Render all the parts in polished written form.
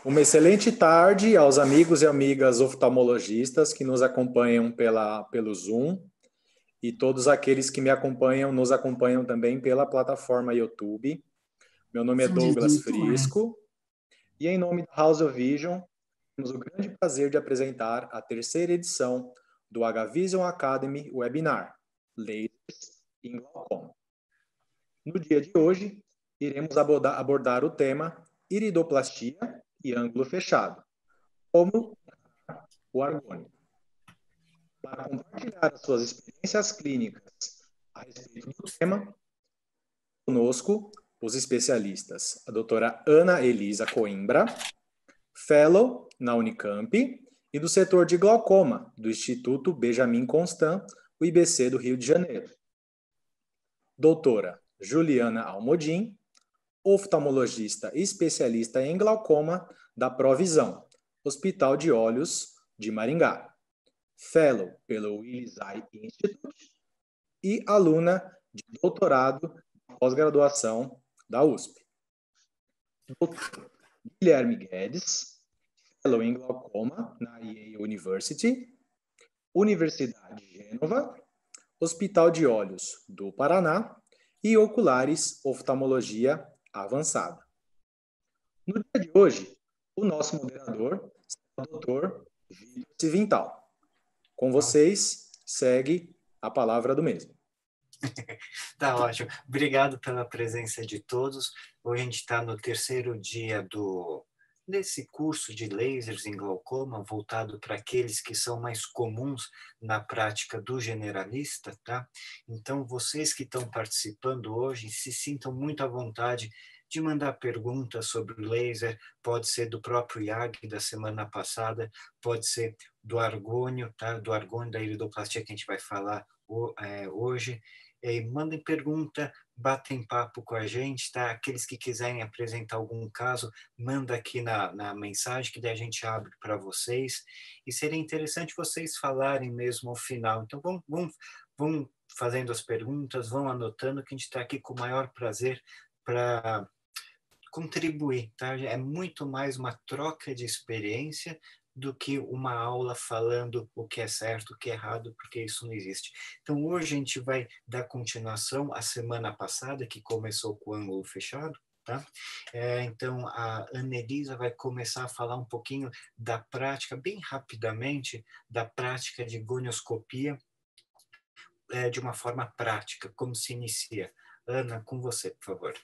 Uma excelente tarde aos amigos e amigas oftalmologistas que nos acompanham pelo Zoom e todos aqueles que nos acompanham também pela plataforma YouTube. Meu nome é Douglas Frisco e em nome da House of Vision, temos o grande prazer de apresentar a terceira edição do H-Vision Academy Webinar, Lasers em Glaucoma. No dia de hoje, iremos abordar o tema iridoplastia e ângulo fechado, como o argônio. Para compartilhar as suas experiências clínicas a respeito do tema, conosco os especialistas, a doutora Ana Elisa Coimbra, fellow na Unicamp e do setor de glaucoma do Instituto Benjamin Constant, o IBC do Rio de Janeiro. Doutora Juliana Almodin, oftalmologista especialista em glaucoma da Provisão, Hospital de Olhos de Maringá, fellow pelo Willis Eye Institute e aluna de doutorado de pós-graduação da USP. Dr. Guilherme Guedes, fellow em glaucoma na Yale University, Universidade de Gênova, Hospital de Olhos do Paraná e Oculares Oftalmologia Avançada. No dia de hoje, o nosso moderador é o Dr. Vitor Civintal. Com vocês, segue a palavra do mesmo. Tá ótimo. Obrigado pela presença de todos. Hoje a gente está no terceiro dia desse curso de lasers em glaucoma, voltado para aqueles que são mais comuns na prática do generalista, tá? Então, vocês que estão participando hoje, se sintam muito à vontade de mandar perguntas sobre o laser, pode ser do próprio IAG da semana passada, pode ser do argônio, tá? Do argônio da iridoplastia que a gente vai falar hoje. Mandem pergunta, batem papo com a gente, tá? Aqueles que quiserem apresentar algum caso, manda aqui na mensagem, que daí a gente abre para vocês. E seria interessante vocês falarem mesmo ao final. Então, vão fazendo as perguntas, vão anotando, que a gente está aqui com o maior prazer para contribuir, tá? É muito mais uma troca de experiência do que uma aula falando o que é certo, o que é errado, porque isso não existe. Então, hoje a gente vai dar continuação à semana passada, que começou com o ângulo fechado, tá? Então, a Ana Elisa vai começar a falar um pouquinho da prática, bem rapidamente, da prática de gonioscopia de uma forma prática, como se inicia. Ana, com você, por favor.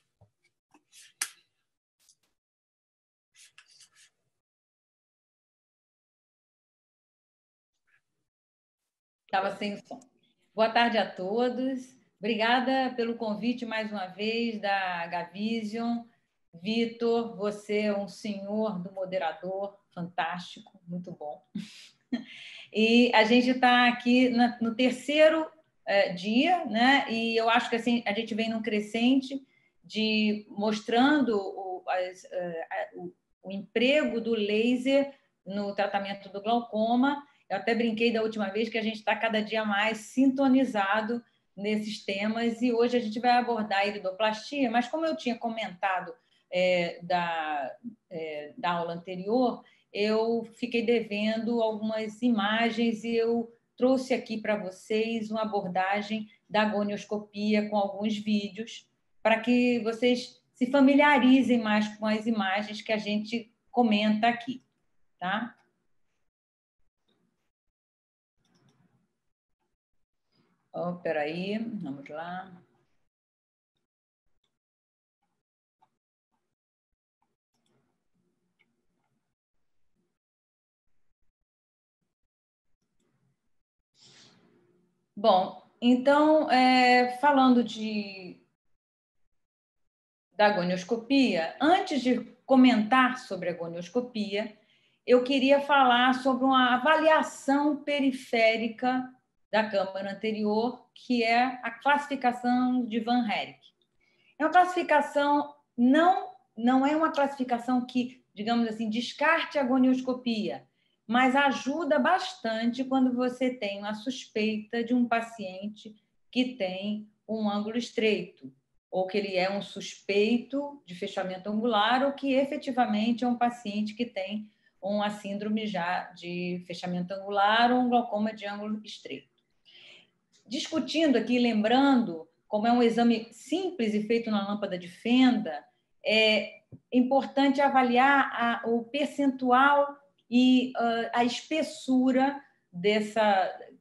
Estava sem som. Boa tarde a todos. Obrigada pelo convite mais uma vez da H-Vision. Vitor, você é um senhor do moderador, fantástico, muito bom. E a gente está aqui no terceiro dia, né? E eu acho que assim, a gente vem num crescente mostrando o emprego do laser no tratamento do glaucoma. Eu até brinquei da última vez que a gente está cada dia mais sintonizado nesses temas e hoje a gente vai abordar a iridoplastia, mas como eu tinha comentado da aula anterior, eu fiquei devendo algumas imagens e eu trouxe aqui para vocês uma abordagem da gonioscopia com alguns vídeos para que vocês se familiarizem mais com as imagens que a gente comenta aqui, tá? Oh, peraí, vamos lá. Bom, então, falando da gonioscopia, antes de comentar sobre a gonioscopia, eu queria falar sobre uma avaliação periférica da câmara anterior, que é a classificação de Van Herk. É uma classificação, não é uma classificação que, digamos assim, descarte a gonioscopia, mas ajuda bastante quando você tem uma suspeita de um paciente que tem um ângulo estreito. ou que ele é um suspeito de fechamento angular, ou que efetivamente é um paciente que tem uma síndrome já de fechamento angular ou um glaucoma de ângulo estreito. Discutindo aqui, lembrando, como é um exame simples e feito na lâmpada de fenda, é importante avaliar o percentual e a espessura dessa.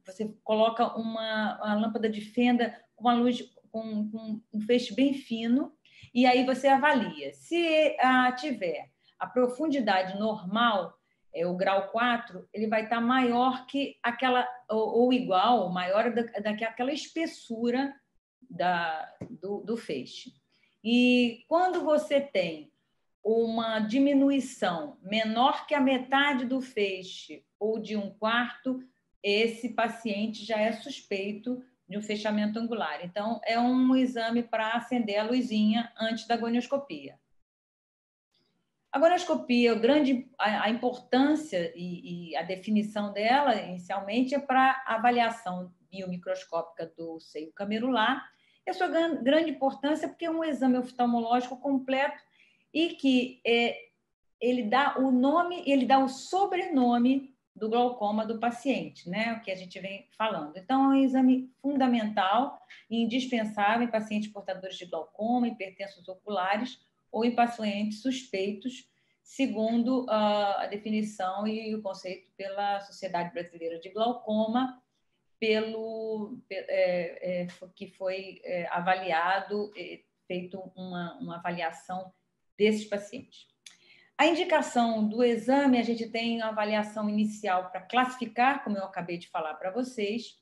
Você coloca uma lâmpada de fenda com uma luz com um feixe bem fino, e aí você avalia. Se tiver a profundidade normal, o grau 4, ele vai estar maior que aquela, ou igual, maior daquela espessura do feixe. E quando você tem uma diminuição menor que a metade do feixe ou de 1/4, esse paciente já é suspeito de um fechamento angular. Então, é um exame para acender a luzinha antes da gonioscopia. A gonioscopia, a importância e a definição dela, inicialmente, é para avaliação biomicroscópica do seio camerular. E a sua grande importância é porque é um exame oftalmológico completo e que ele dá o nome, ele dá o sobrenome do glaucoma do paciente, né? O que a gente vem falando. Então, é um exame fundamental e indispensável em pacientes portadores de glaucoma, hipertensos oculares ou em pacientes suspeitos, segundo a definição e o conceito pela Sociedade Brasileira de Glaucoma, que foi avaliado, feito uma avaliação desses pacientes. A indicação do exame, a gente tem a avaliação inicial para classificar, como eu acabei de falar para vocês,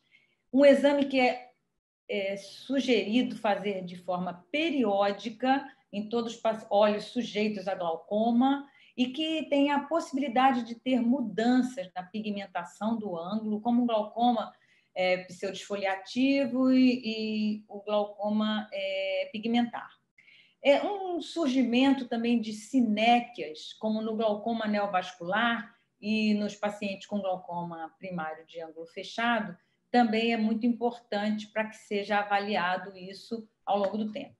um exame que é sugerido fazer de forma periódica em todos os olhos sujeitos a glaucoma e que tem a possibilidade de ter mudanças na pigmentação do ângulo, como o glaucoma pseudesfoliativo e o glaucoma pigmentar. É um surgimento também de sinéquias, como no glaucoma neovascular e nos pacientes com glaucoma primário de ângulo fechado, também é muito importante para que seja avaliado isso ao longo do tempo.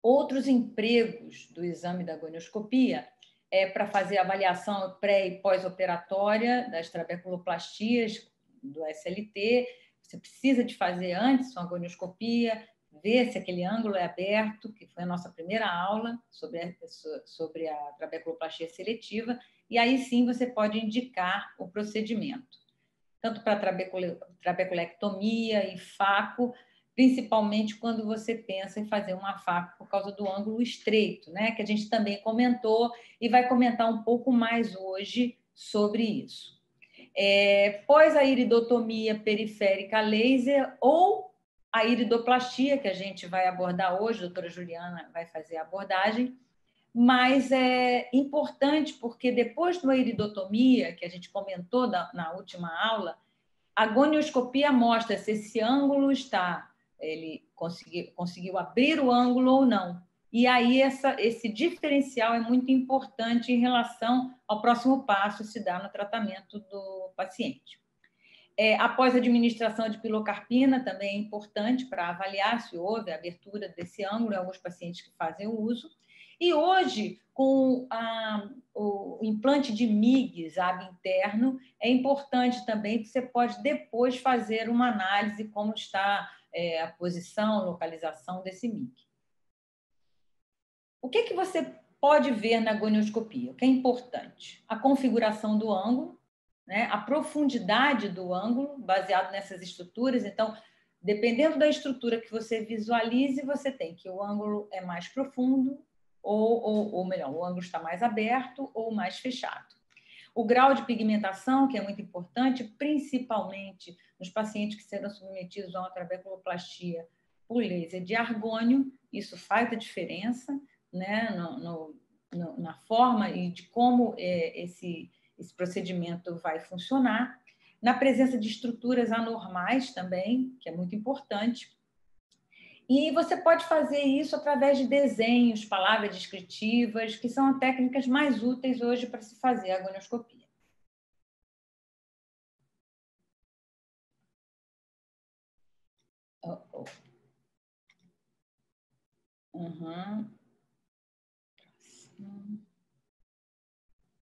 Outros empregos do exame da gonioscopia é para fazer avaliação pré- e pós-operatória das trabeculoplastias do SLT. Você precisa de fazer antes uma gonioscopia, ver se aquele ângulo é aberto, que foi a nossa primeira aula sobre a trabeculoplastia seletiva, e aí sim você pode indicar o procedimento, tanto para trabeculectomia e faco, principalmente quando você pensa em fazer uma faco por causa do ângulo estreito, né? Que a gente também comentou e vai comentar um pouco mais hoje sobre isso. Pós a iridotomia periférica laser ou a iridoplastia, que a gente vai abordar hoje, a doutora Juliana vai fazer a abordagem, mas é importante porque depois da iridotomia, que a gente comentou na última aula, a gonioscopia mostra se esse ângulo ele conseguiu abrir o ângulo ou não. E aí esse diferencial é muito importante em relação ao próximo passo se dá no tratamento do paciente. Após a administração de pilocarpina, também é importante para avaliar se houve a abertura desse ângulo em alguns pacientes que fazem o uso. E hoje, com o implante de MIGS, AB interno, é importante também que você pode depois fazer uma análise como está a posição, localização desse MIG. O que você pode ver na gonioscopia? O que é importante? A configuração do ângulo, né? A profundidade do ângulo, baseado nessas estruturas. Então, dependendo da estrutura que você visualize, você tem que o ângulo é mais profundo, ou melhor, o ângulo está mais aberto ou mais fechado. O grau de pigmentação, que é muito importante, principalmente nos pacientes que serão submetidos a uma trabeculoplastia por laser de argônio, isso faz a diferença, né, na forma e de como esse procedimento vai funcionar. Na presença de estruturas anormais também, que é muito importante. E você pode fazer isso através de desenhos, palavras descritivas, que são técnicas mais úteis hoje para se fazer a gonioscopia. Uhum.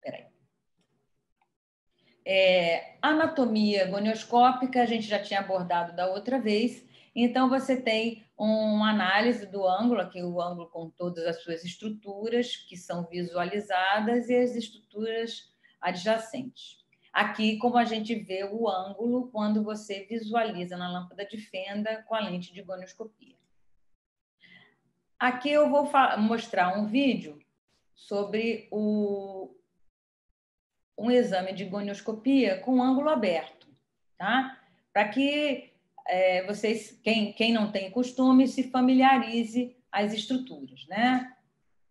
Peraí. Anatomia gonioscópica, a gente já tinha abordado da outra vez. Então, você tem uma análise do ângulo, aqui o ângulo com todas as suas estruturas, que são visualizadas, e as estruturas adjacentes. Aqui, como a gente vê o ângulo quando você visualiza na lâmpada de fenda com a lente de gonioscopia. Aqui eu vou mostrar um vídeo sobre um exame de gonioscopia com ângulo aberto, tá? Para que vocês, quem não tem costume, se familiarize as estruturas, né?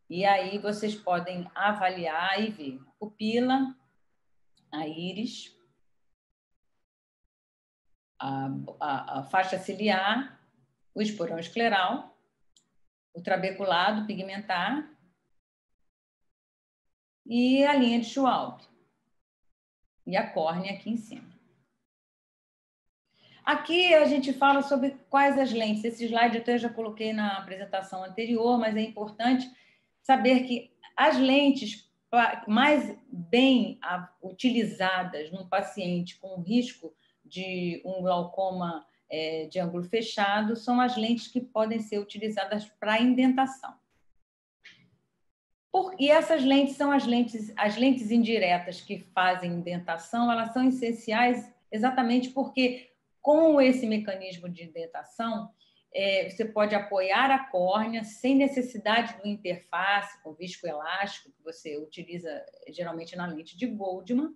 E aí vocês podem avaliar e ver a pupila, a íris, a faixa ciliar, o esporão escleral, o trabeculado pigmentar e a linha de Schwalbe. E a córnea aqui em cima. Aqui a gente fala sobre quais as lentes. Esse slide eu até já coloquei na apresentação anterior, mas é importante saber que as lentes mais bem utilizadas num paciente com risco de um glaucoma de ângulo fechado são as lentes que podem ser utilizadas para indentação. E essas lentes são as lentes indiretas que fazem indentação, elas são essenciais exatamente porque, com esse mecanismo de indentação, você pode apoiar a córnea sem necessidade do interface com viscoelástico, que você utiliza geralmente na lente de Goldman,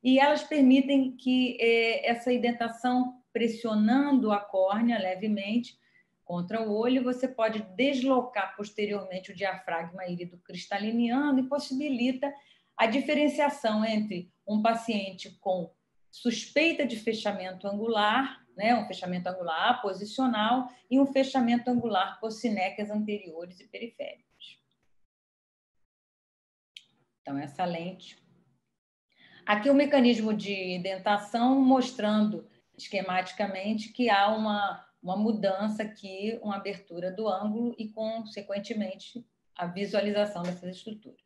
e elas permitem que essa indentação, pressionando a córnea levemente contra o olho, você pode deslocar posteriormente o diafragma írido cristaliniano e possibilita a diferenciação entre um paciente com suspeita de fechamento angular, né, um fechamento angular aposicional e um fechamento angular por sinéquias anteriores e periféricos. Então, essa lente. Aqui o mecanismo de indentação mostrando esquematicamente que há uma mudança aqui, uma abertura do ângulo e, consequentemente, a visualização dessas estruturas.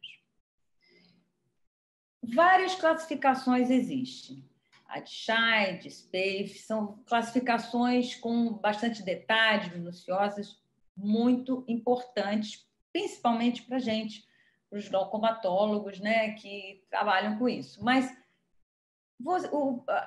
Várias classificações existem. A de Schei, de Spaeth, são classificações com bastante detalhes, minuciosas, muito importantes, principalmente para a gente, para os glaucomatólogos, né, que trabalham com isso. Mas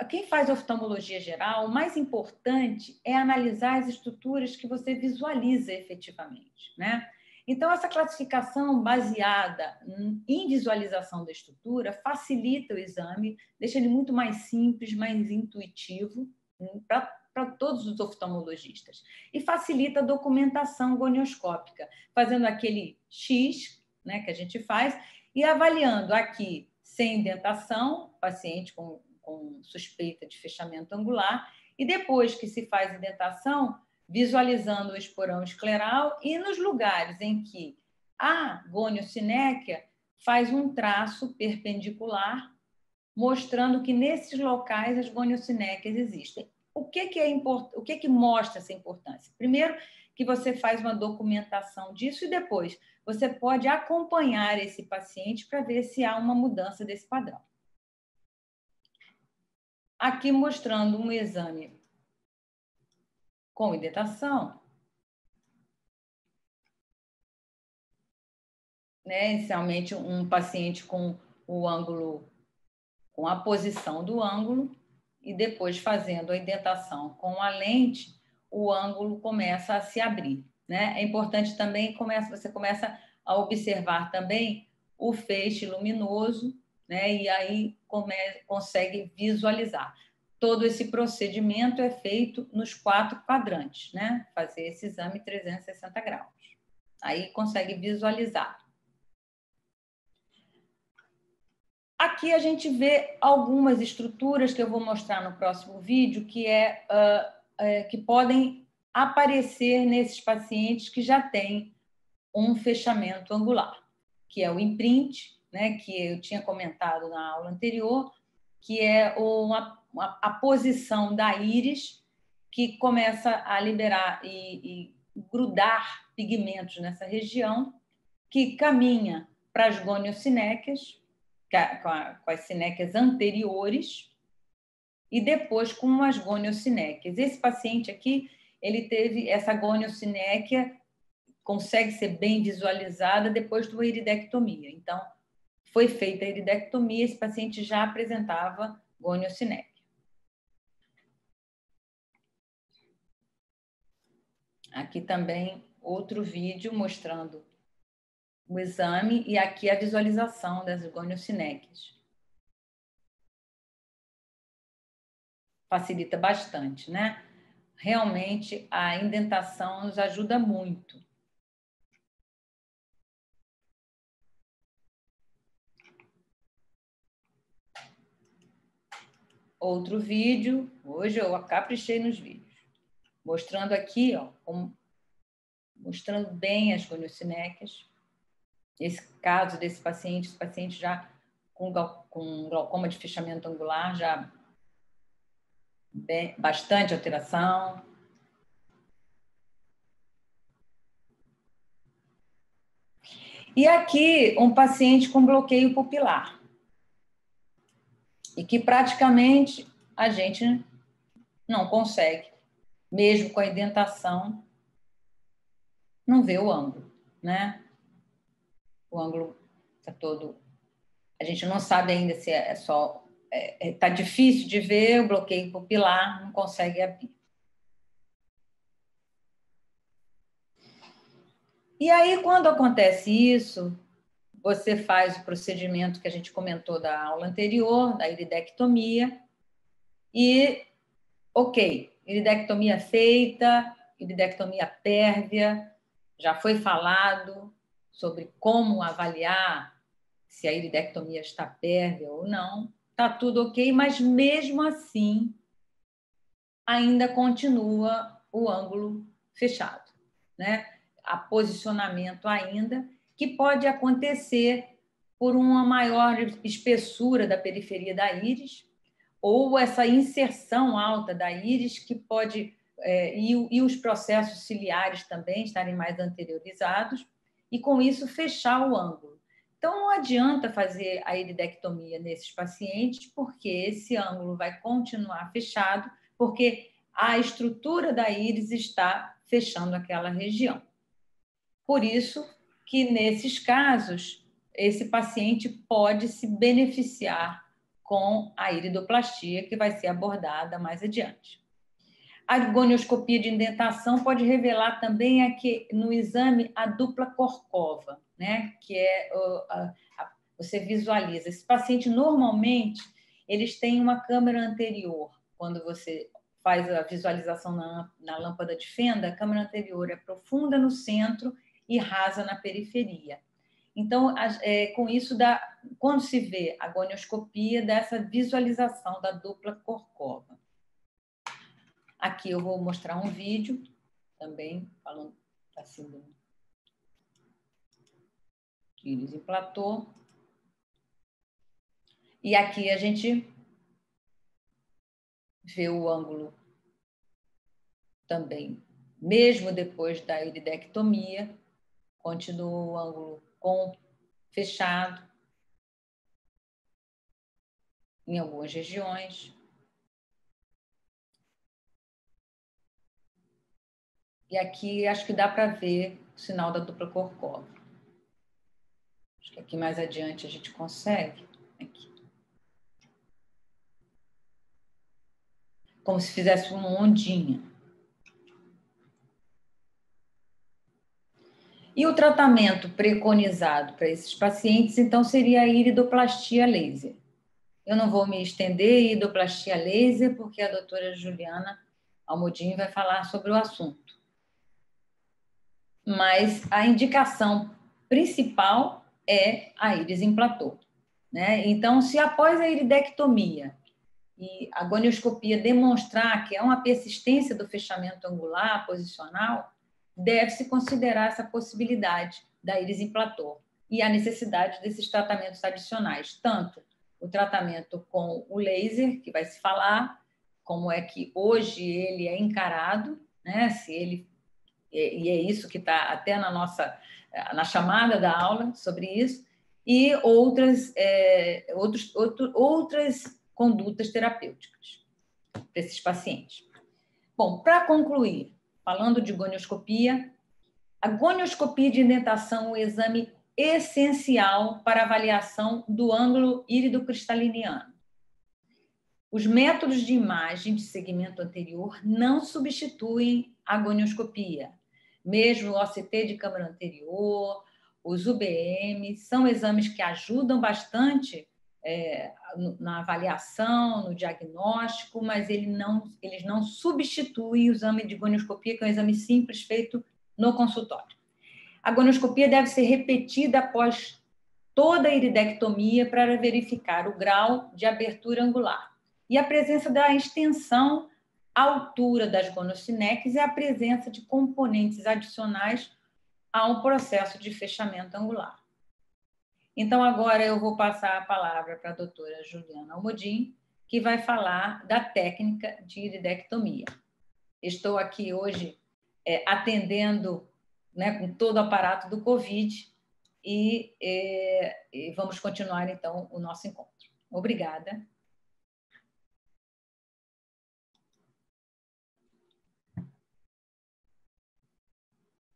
quem faz oftalmologia geral, o mais importante é analisar as estruturas que você visualiza efetivamente, né? Então, essa classificação baseada em visualização da estrutura facilita o exame, deixa ele muito mais simples, mais intuitivo para todos os oftalmologistas. E facilita a documentação gonioscópica, fazendo aquele X, né, que a gente faz, e avaliando aqui sem indentação, paciente com suspeita de fechamento angular, e depois que se faz indentação, visualizando o esporão escleral e nos lugares em que a goniosinéquia faz um traço perpendicular, mostrando que nesses locais as goniosinéquias existem. O que mostra essa importância? Primeiro, que você faz uma documentação disso e depois você pode acompanhar esse paciente para ver se há uma mudança desse padrão. Aqui mostrando um exame com indentação, né? Inicialmente um paciente com o ângulo, com a posição do ângulo, e depois fazendo a indentação com a lente, o ângulo começa a se abrir, né? É importante também, você começa a observar também o feixe luminoso, né? E aí consegue visualizar. Todo esse procedimento é feito nos 4 quadrantes, né? Fazer esse exame 360 graus. Aí consegue visualizar. Aqui a gente vê algumas estruturas que eu vou mostrar no próximo vídeo, que podem aparecer nesses pacientes que já têm um fechamento angular, que é o imprint, né, que eu tinha comentado na aula anterior, que é a posição da íris que começa a liberar e grudar pigmentos nessa região, que caminha para as goniocinéquias, com as cinéquias anteriores, e depois com as goniocinéquias. Esse paciente aqui, ele teve essa goniocinéquia, consegue ser bem visualizada depois de uma iridectomia. Então, foi feita a iridectomia, esse paciente já apresentava goniocinéquia. Aqui também outro vídeo mostrando o exame e aqui a visualização das goniocinéquias. Facilita bastante, né? Realmente a indentação nos ajuda muito. Outro vídeo, hoje eu caprichei nos vídeos, mostrando aqui, ó, mostrando bem as goniocinéquias. Esse caso desse paciente, esse paciente já com glaucoma de fechamento angular, já bastante alteração. E aqui um paciente com bloqueio pupilar. E que praticamente a gente não consegue, mesmo com a indentação, não ver o ângulo, né? O ângulo está todo... A gente não sabe ainda se é só... Está difícil de ver o bloqueio pupilar, não consegue abrir. E aí, quando acontece isso, você faz o procedimento que a gente comentou da aula anterior, da iridectomia, e, ok, iridectomia feita, iridectomia pérvia, já foi falado sobre como avaliar se a iridectomia está pérvia ou não, está tudo ok, mas mesmo assim ainda continua o ângulo fechado, né? Há posicionamento ainda, que pode acontecer por uma maior espessura da periferia da íris, ou essa inserção alta da íris, que pode, e os processos ciliares também estarem mais anteriorizados, e com isso fechar o ângulo. Então, não adianta fazer a iridectomia nesses pacientes, porque esse ângulo vai continuar fechado, porque a estrutura da íris está fechando aquela região. Por isso que, nesses casos, esse paciente pode se beneficiar com a iridoplastia, que vai ser abordada mais adiante. A gonioscopia de indentação pode revelar também aqui no exame a dupla corcova, né? Que é você visualiza. Esse paciente, normalmente, eles têm uma câmera anterior. Quando você faz a visualização na lâmpada de fenda, a câmera anterior é profunda no centro e rasa na periferia. Então, com isso, quando se vê a gonioscopia, dessa visualização da dupla corcova. Aqui eu vou mostrar um vídeo também, falando da síndrome de íris em platô. E aqui a gente vê o ângulo também, mesmo depois da iridectomia, continua o ângulo fechado em algumas regiões. E aqui acho que dá para ver o sinal da dupla corcova. Acho que aqui mais adiante a gente consegue. Aqui. Como se fizesse uma ondinha. E o tratamento preconizado para esses pacientes, então, seria a iridoplastia laser. Eu não vou me estender em iridoplastia laser, porque a doutora Juliana Almodin vai falar sobre o assunto. Mas a indicação principal é a íris em platô, né? Então, se após a iridectomia e a gonioscopia demonstrar que é uma persistência do fechamento angular posicional, deve-se considerar essa possibilidade da íris em platô e a necessidade desses tratamentos adicionais, tanto o tratamento com o laser, que vai se falar, como é que hoje ele é encarado, né? Se ele e é isso que está até na chamada da aula sobre isso, e outras condutas terapêuticas para esses pacientes. Bom, para concluir, falando de gonioscopia, a gonioscopia de indentação é um exame essencial para avaliação do ângulo írido-cristaliniano. Os métodos de imagem de segmento anterior não substituem a gonioscopia. Mesmo o OCT de câmara anterior, os UBM, são exames que ajudam bastante na avaliação, no diagnóstico, mas eles não substituem o exame de gonioscopia, que é um exame simples feito no consultório. A gonioscopia deve ser repetida após toda a iridectomia para verificar o grau de abertura angular e a presença da extensão à altura das gonocineques e a presença de componentes adicionais ao processo de fechamento angular. Então, agora eu vou passar a palavra para a doutora Juliana Almodin, que vai falar da técnica de iridectomia. Estou aqui hoje atendendo, né, com todo o aparato do COVID e vamos continuar, então, o nosso encontro. Obrigada.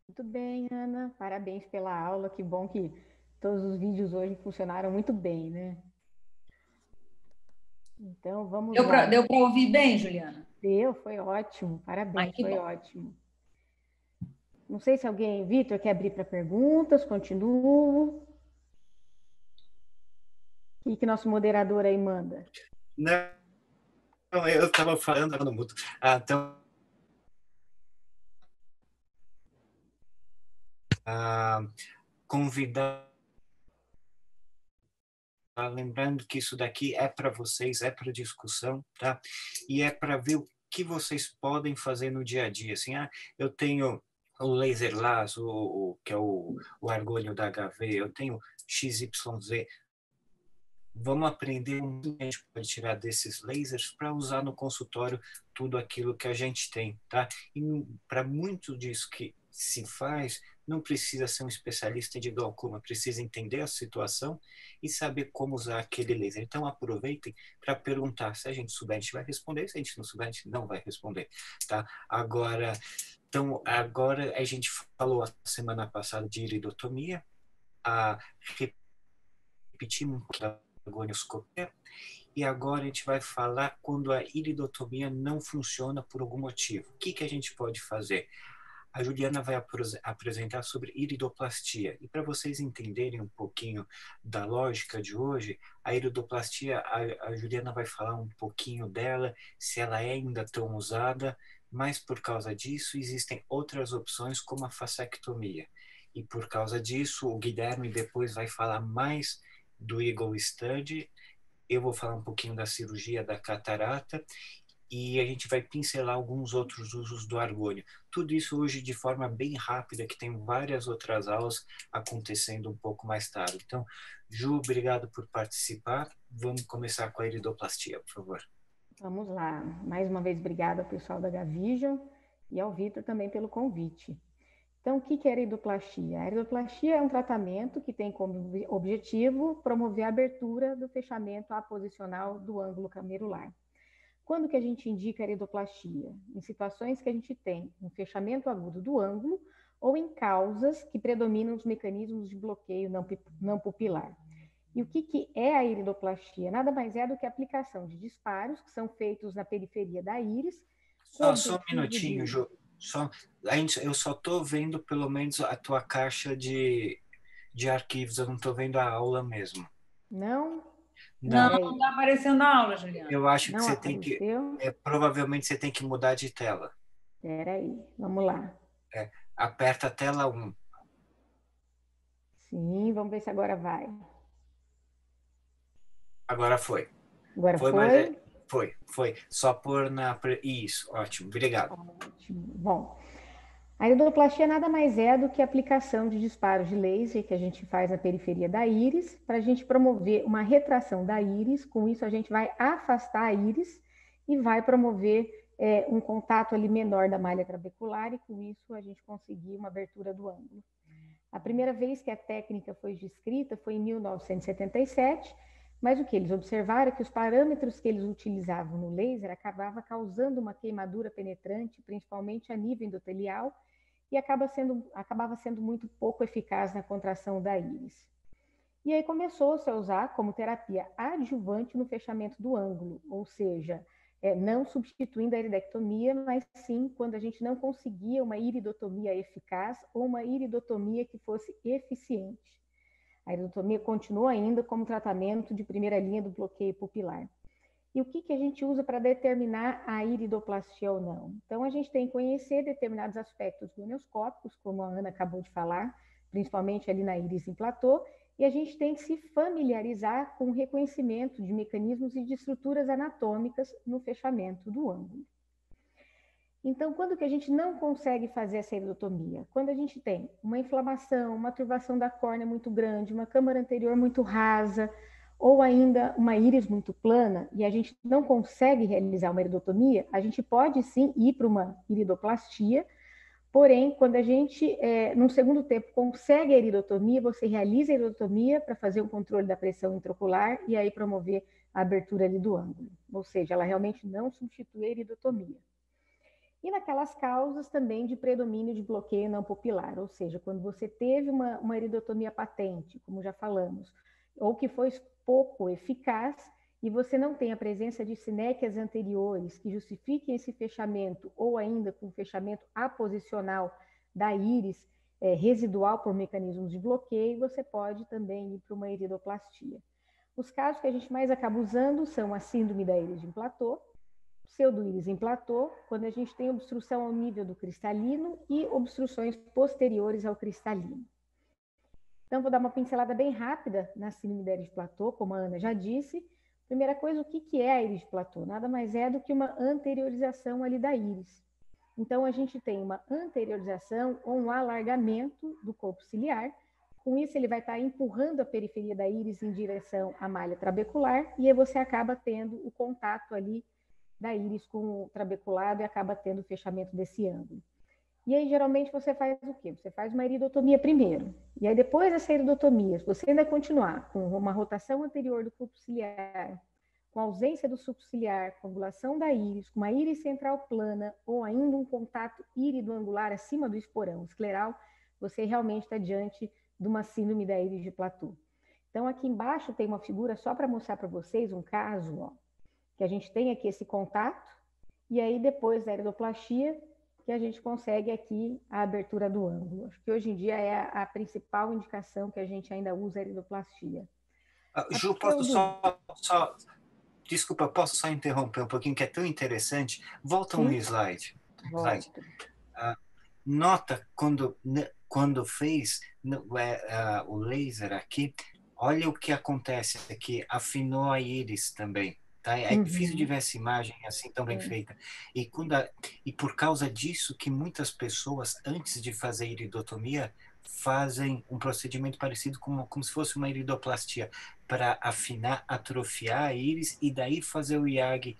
Muito bem, Ana. Parabéns pela aula. Que bom que todos os vídeos hoje funcionaram muito bem, né? Então, vamos lá. Deu para ouvir bem, Juliana? Deu, foi ótimo. Parabéns, foi bom. ótimo. Não sei se alguém, Vitor, quer abrir para perguntas, continuo. O que nosso moderador aí manda? Não, eu estava falando no mudo. Então, convidar, lembrando que isso daqui é para vocês, é para discussão, tá? E é para ver o que vocês podem fazer no dia a dia. Assim, eu tenho o laser laser, que é o argônio da HV, eu tenho XYZ. Vamos aprender o que a gente pode tirar desses lasers para usar no consultório tudo aquilo que a gente tem, tá? E para muito disso que se faz, não precisa ser um especialista de glaucoma, precisa entender a situação e saber como usar aquele laser. Então, aproveitem para perguntar. Se a gente souber, a gente vai responder. Se a gente não souber, a gente não vai responder, tá? Agora a gente falou a semana passada de iridotomia, repetimos um pouco da gonioscopia, e agora a gente vai falar quando a iridotomia não funciona por algum motivo. O que a gente pode fazer? A Juliana vai apresentar sobre iridoplastia. E para vocês entenderem um pouquinho da lógica de hoje, a iridoplastia, a Juliana vai falar um pouquinho dela, se ela é ainda tão usada, mas por causa disso existem outras opções como a fasectomia. E por causa disso, o Guilherme depois vai falar mais do Eagle Study, eu vou falar um pouquinho da cirurgia da catarata, e a gente vai pincelar alguns outros usos do argônio. Tudo isso hoje de forma bem rápida, que tem várias outras aulas acontecendo um pouco mais tarde. Então, Ju, obrigado por participar. Vamos começar com a iridoplastia, por favor. Vamos lá. Mais uma vez, obrigada ao pessoal da Gavision e ao Vitor também pelo convite. Então, o que é a iridoplastia? A iridoplastia é um tratamento que tem como objetivo promover a abertura do fechamento aposicional do ângulo camerular. Quando que a gente indica a iridoplastia? Em situações que a gente tem um fechamento agudo do ângulo ou em causas que predominam os mecanismos de bloqueio não pupilar. E o que é a iridoplastia? Nada mais é do que a aplicação de disparos que são feitos na periferia da íris. Só um minutinho, Ju. Eu só estou vendo pelo menos a tua caixa de arquivos, eu não estou vendo a aula mesmo. Não? Não está aparecendo a aula, Juliana. Eu acho que você tem que... provavelmente você tem que mudar de tela. Espera aí, vamos lá. Aperta a tela 1. Sim, vamos ver se agora vai. Agora foi. Agora foi? Foi. Só pôr na... Isso, ótimo, obrigado. Ótimo. Bom, a iridoplastia nada mais é do que a aplicação de disparos de laser que a gente faz na periferia da íris para a gente promover uma retração da íris. Com isso, a gente vai afastar a íris e vai promover um contato ali menor da malha trabecular e com isso a gente conseguir uma abertura do ângulo. A primeira vez que a técnica foi descrita foi em 1977, mas o que eles observaram é que os parâmetros que eles utilizavam no laser acabava causando uma queimadura penetrante, principalmente a nível endotelial, e acabava sendo muito pouco eficaz na contração da íris. E aí começou-se a usar como terapia adjuvante no fechamento do ângulo, ou seja, não substituindo a iridectomia, mas sim quando a gente não conseguia uma iridotomia eficaz ou uma iridotomia que fosse eficiente. A iridotomia continua ainda como tratamento de primeira linha do bloqueio pupilar. E o que a gente usa para determinar a iridoplastia ou não? Então, a gente tem que conhecer determinados aspectos gonioscópicos, como a Ana acabou de falar, principalmente ali na íris em platô, e a gente tem que se familiarizar com o reconhecimento de mecanismos e de estruturas anatômicas no fechamento do ângulo. Então, quando que a gente não consegue fazer essa iridotomia? Quando a gente tem uma inflamação, uma turvação da córnea muito grande, uma câmara anterior muito rasa, ou ainda uma íris muito plana, e a gente não consegue realizar uma iridotomia, a gente pode sim ir para uma iridoplastia, porém, quando a gente, num segundo tempo, consegue a iridotomia, você realiza a iridotomia para fazer um controle da pressão intraocular e aí promover a abertura ali do ângulo. Ou seja, ela realmente não substitui a iridotomia. E naquelas causas também de predomínio de bloqueio não pupilar, ou seja, quando você teve uma iridotomia patente, como já falamos, ou que foi pouco eficaz, e você não tem a presença de sinéquias anteriores que justifiquem esse fechamento, ou ainda com fechamento aposicional da íris residual por mecanismos de bloqueio, você pode também ir para uma iridoplastia. Os casos que a gente mais acaba usando são a síndrome da íris em platô, pseudoíris em platô, quando a gente tem obstrução ao nível do cristalino e obstruções posteriores ao cristalino. Então, vou dar uma pincelada bem rápida na síndrome da íris de platô, como a Ana já disse. Primeira coisa, o que é a íris de platô? Nada mais é do que uma anteriorização ali da íris. Então, a gente tem uma anteriorização ou um alargamento do corpo ciliar. Com isso, ele vai estar empurrando a periferia da íris em direção à malha trabecular e aí você acaba tendo o contato ali da íris com o trabeculado e acaba tendo o fechamento desse ângulo. E aí, geralmente, você faz o quê? Você faz uma iridotomia primeiro. E aí, depois dessa iridotomia, se você ainda continuar com uma rotação anterior do corpo ciliar, com ausência do suco ciliar, com angulação da íris, com uma íris central plana ou ainda um contato írido-angular acima do esporão escleral, você realmente está diante de uma síndrome da íris de platô. Então, aqui embaixo tem uma figura só para mostrar para vocês um caso, ó, que a gente tem aqui esse contato, e aí depois da iridoplastia, que a gente consegue aqui a abertura do ângulo. Acho que hoje em dia é a principal indicação que a gente ainda usa a iridoplastia. Ju, desculpa, posso só interromper um pouquinho, que é tão interessante? Volta um slide. Nota quando fez o laser aqui, olha o que acontece aqui, afinou a íris também. Tá? É difícil de ver essa imagem assim tão bem feita. E por causa disso que muitas pessoas, antes de fazer iridotomia, fazem um procedimento parecido como se fosse uma iridoplastia, para afinar, atrofiar a íris e daí fazer o IAG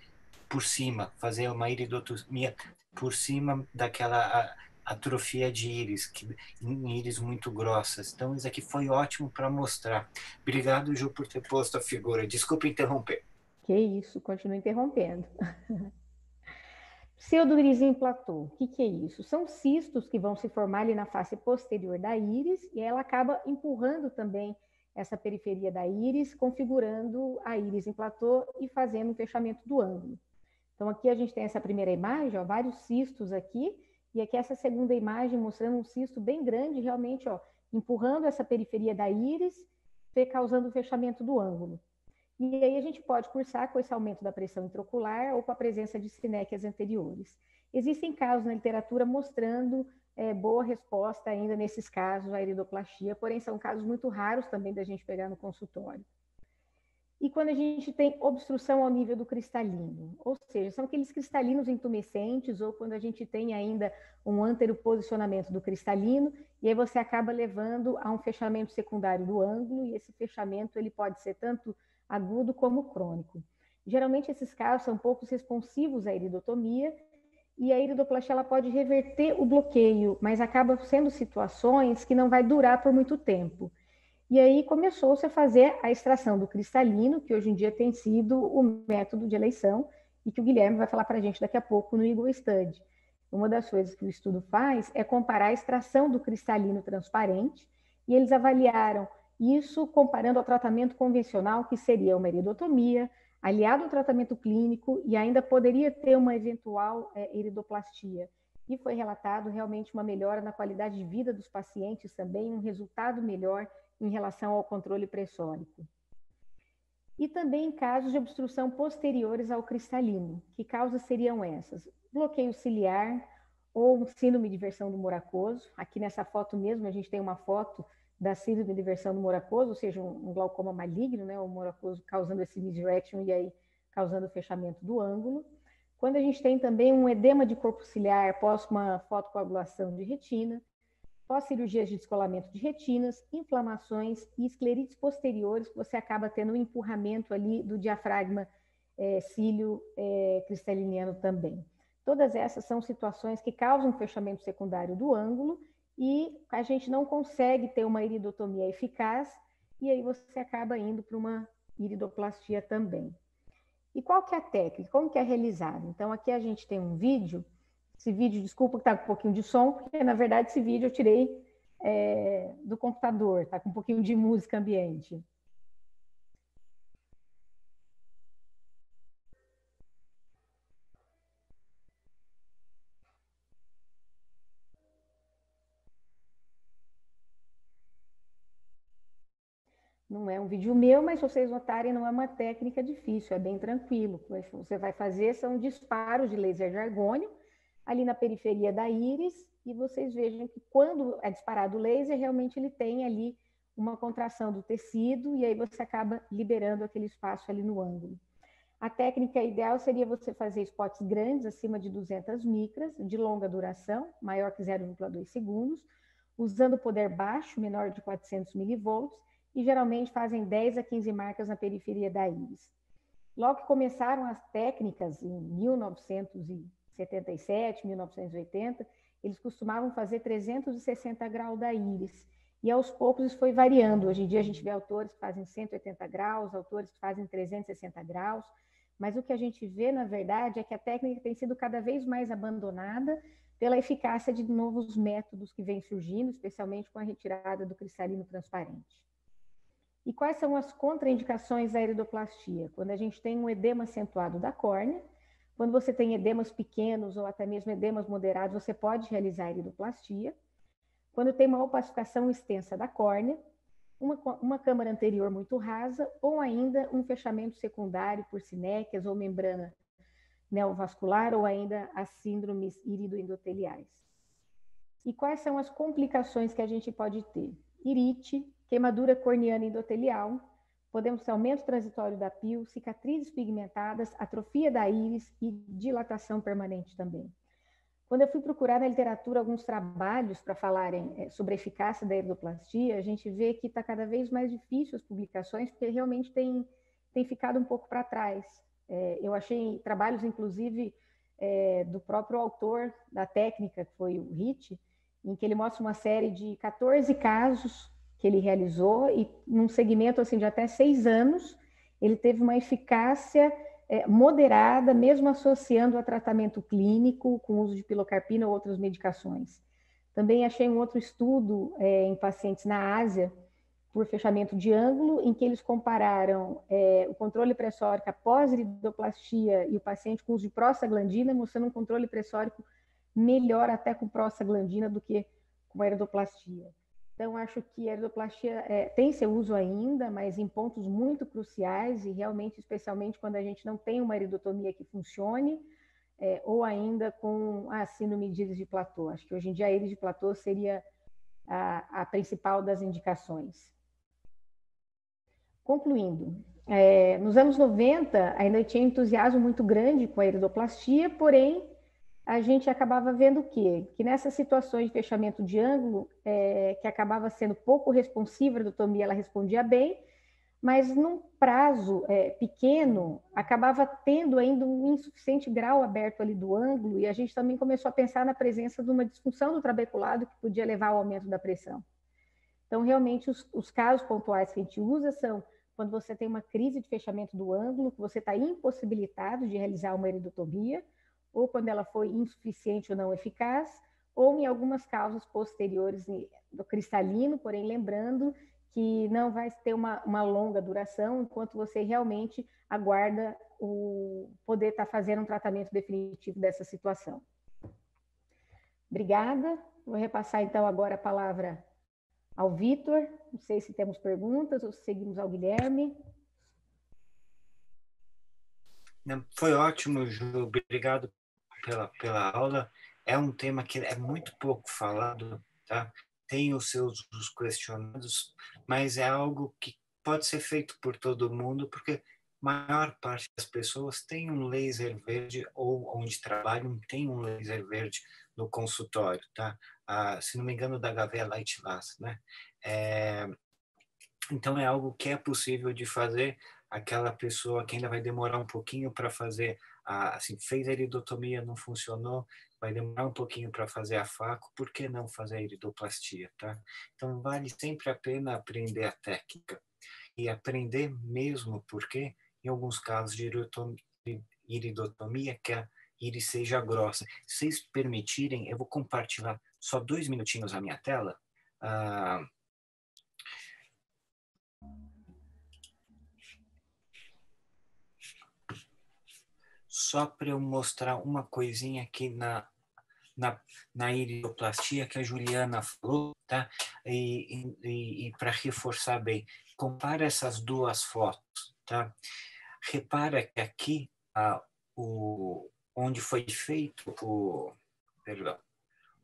por cima, fazer uma iridotomia por cima daquela atrofia de íris, em íris muito grossas. Então, isso aqui foi ótimo para mostrar. Obrigado, Ju, por ter posto a figura. Desculpa interromper. Que isso, continuo interrompendo. Pseudoíris em platô, o que é isso? São cistos que vão se formar ali na face posterior da íris e ela acaba empurrando também essa periferia da íris, configurando a íris em platô e fazendo o fechamento do ângulo. Então, aqui a gente tem essa primeira imagem, ó, vários cistos aqui, e aqui essa segunda imagem mostrando um cisto bem grande, realmente, ó, empurrando essa periferia da íris, causando o fechamento do ângulo. E aí a gente pode cursar com esse aumento da pressão intraocular ou com a presença de sinéquias anteriores. Existem casos na literatura mostrando boa resposta ainda nesses casos à iridoplastia, porém são casos muito raros também da gente pegar no consultório. E quando a gente tem obstrução ao nível do cristalino, ou seja, são aqueles cristalinos intumescentes, ou quando a gente tem ainda um anteroposicionamento do cristalino, e aí você acaba levando a um fechamento secundário do ângulo, e esse fechamento ele pode ser tanto agudo como crônico. Geralmente esses casos são poucos responsivos à iridotomia, e a iridoplastia ela pode reverter o bloqueio, mas acaba sendo situações que não vai durar por muito tempo. E aí começou-se a fazer a extração do cristalino, que hoje em dia tem sido o método de eleição, e que o Guilherme vai falar para a gente daqui a pouco no Eagle Study. Uma das coisas que o estudo faz é comparar a extração do cristalino transparente, e eles avaliaram isso comparando ao tratamento convencional, que seria uma iridotomia, aliado ao tratamento clínico, e ainda poderia ter uma eventual iridoplastia. E foi relatado realmente uma melhora na qualidade de vida dos pacientes também, um resultado melhor em relação ao controle pressórico. E também em casos de obstrução posteriores ao cristalino. Que causas seriam essas? Bloqueio ciliar ou um síndrome de inversão do moracoso. Aqui nessa foto mesmo, a gente tem uma foto da síndrome de inversão do moracoso, ou seja, um glaucoma maligno, né? O moracoso causando esse misdirection e aí causando o fechamento do ângulo. Quando a gente tem também um edema de corpo ciliar após uma fotocoagulação de retina, pós-cirurgias de descolamento de retinas, inflamações e esclerites posteriores, que você acaba tendo um empurramento ali do diafragma cílio cristaliniano também. Todas essas são situações que causam fechamento secundário do ângulo e a gente não consegue ter uma iridotomia eficaz e aí você acaba indo para uma iridoplastia também. E qual que é a técnica? Como que é realizado? Então aqui a gente tem um vídeo. Esse vídeo, desculpa que está com um pouquinho de som, porque na verdade esse vídeo eu tirei do computador, está com um pouquinho de música ambiente. Não é um vídeo meu, mas se vocês notarem, não é uma técnica difícil, é bem tranquilo. O que você vai fazer são disparos de laser de argônio ali na periferia da íris, e vocês vejam que quando é disparado o laser, realmente ele tem ali uma contração do tecido, e aí você acaba liberando aquele espaço ali no ângulo. A técnica ideal seria você fazer spots grandes, acima de 200 micras, de longa duração, maior que 0,2 segundos, usando poder baixo, menor de 400 milivolts, e geralmente fazem 10 a 15 marcas na periferia da íris. Logo que começaram as técnicas, em 1977, 1980, eles costumavam fazer 360 graus da íris. E aos poucos isso foi variando. Hoje em dia a gente vê autores que fazem 180 graus, autores que fazem 360 graus. Mas o que a gente vê, na verdade, é que a técnica tem sido cada vez mais abandonada pela eficácia de novos métodos que vêm surgindo, especialmente com a retirada do cristalino transparente. E quais são as contraindicações da iridoplastia? Quando a gente tem um edema acentuado da córnea, quando você tem edemas pequenos ou até mesmo edemas moderados, você pode realizar a iridoplastia. Quando tem uma opacificação extensa da córnea, uma câmara anterior muito rasa ou ainda um fechamento secundário por sinéquias ou membrana neovascular ou ainda as síndromes iridoendoteliais. E quais são as complicações que a gente pode ter? Irite, queimadura corneana endotelial, podemos ter aumento transitório da pílula, cicatrizes pigmentadas, atrofia da íris e dilatação permanente também. Quando eu fui procurar na literatura alguns trabalhos para falarem sobre a eficácia da iridoplastia, a gente vê que está cada vez mais difícil as publicações, porque realmente tem ficado um pouco para trás. Eu achei trabalhos, inclusive, do próprio autor da técnica, que foi o Ritchie, em que ele mostra uma série de 14 casos que ele realizou e num segmento assim, de até 6 anos, ele teve uma eficácia moderada, mesmo associando a tratamento clínico com uso de pilocarpina ou outras medicações. Também achei um outro estudo em pacientes na Ásia, por fechamento de ângulo, em que eles compararam o controle pressórico após iridoplastia e o paciente com uso de prostaglandina, mostrando um controle pressórico melhor até com prostaglandina do que com a iridoplastia. Então, acho que a iridoplastia tem seu uso ainda, mas em pontos muito cruciais e realmente, especialmente quando a gente não tem uma iridotomia que funcione, ou ainda com a síndrome de íris de platô. Acho que hoje em dia a íris de platô seria a principal das indicações. Concluindo, nos anos 90 ainda tinha entusiasmo muito grande com a iridoplastia, porém a gente acabava vendo o quê? Que nessas situações de fechamento de ângulo, que acabava sendo pouco responsiva, a iridotomia ela respondia bem, mas num prazo pequeno, acabava tendo ainda um insuficiente grau aberto ali do ângulo, e a gente também começou a pensar na presença de uma disfunção do trabeculado que podia levar ao aumento da pressão. Então, realmente, os casos pontuais que a gente usa são quando você tem uma crise de fechamento do ângulo, que você está impossibilitado de realizar uma iridotomia, ou quando ela foi insuficiente ou não eficaz, ou em algumas causas posteriores do cristalino, porém lembrando que não vai ter uma longa duração, enquanto você realmente aguarda o poder estar fazendo um tratamento definitivo dessa situação. Obrigada. Vou repassar então agora a palavra ao Vitor. Não sei se temos perguntas ou se seguimos ao Guilherme. Foi ótimo, Ju. Obrigado pela aula. É um tema que é muito pouco falado, tá? Tem os seus os questionados, mas é algo que pode ser feito por todo mundo, porque a maior parte das pessoas tem um laser verde ou onde trabalham tem um laser verde no consultório, tá? Se não me engano, da HV Light Laser, né? Então é algo que é possível de fazer. Aquela pessoa que ainda vai demorar um pouquinho para fazer, assim, fez a iridotomia, não funcionou, vai demorar um pouquinho para fazer a faco, por que não fazer a iridoplastia, tá? Então vale sempre a pena aprender a técnica. E aprender mesmo porque, em alguns casos de iridotomia, que a íris seja grossa. Se vocês permitirem, eu vou compartilhar só 2 minutinhos a minha tela. Só para eu mostrar uma coisinha aqui na iridoplastia que a Juliana falou, tá? E para reforçar bem, compara essas duas fotos, tá? Repara que aqui, onde foi feito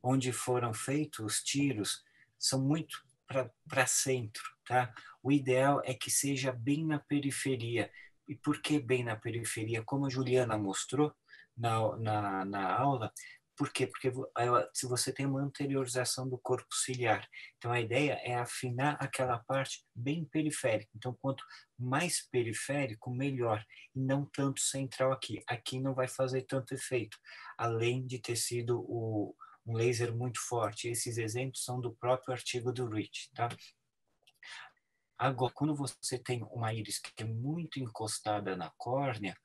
onde foram feitos os tiros, são muito para centro, tá? O ideal é que seja bem na periferia. E por que bem na periferia? Como a Juliana mostrou na aula, por quê? Porque se você tem uma anteriorização do corpo ciliar, então a ideia é afinar aquela parte bem periférica. Então, quanto mais periférico, melhor. E não tanto central aqui. Aqui não vai fazer tanto efeito, além de ter sido um laser muito forte. Esses exemplos são do próprio artigo do Rich, tá? Agora, quando você tem uma íris que é muito encostada na córnea,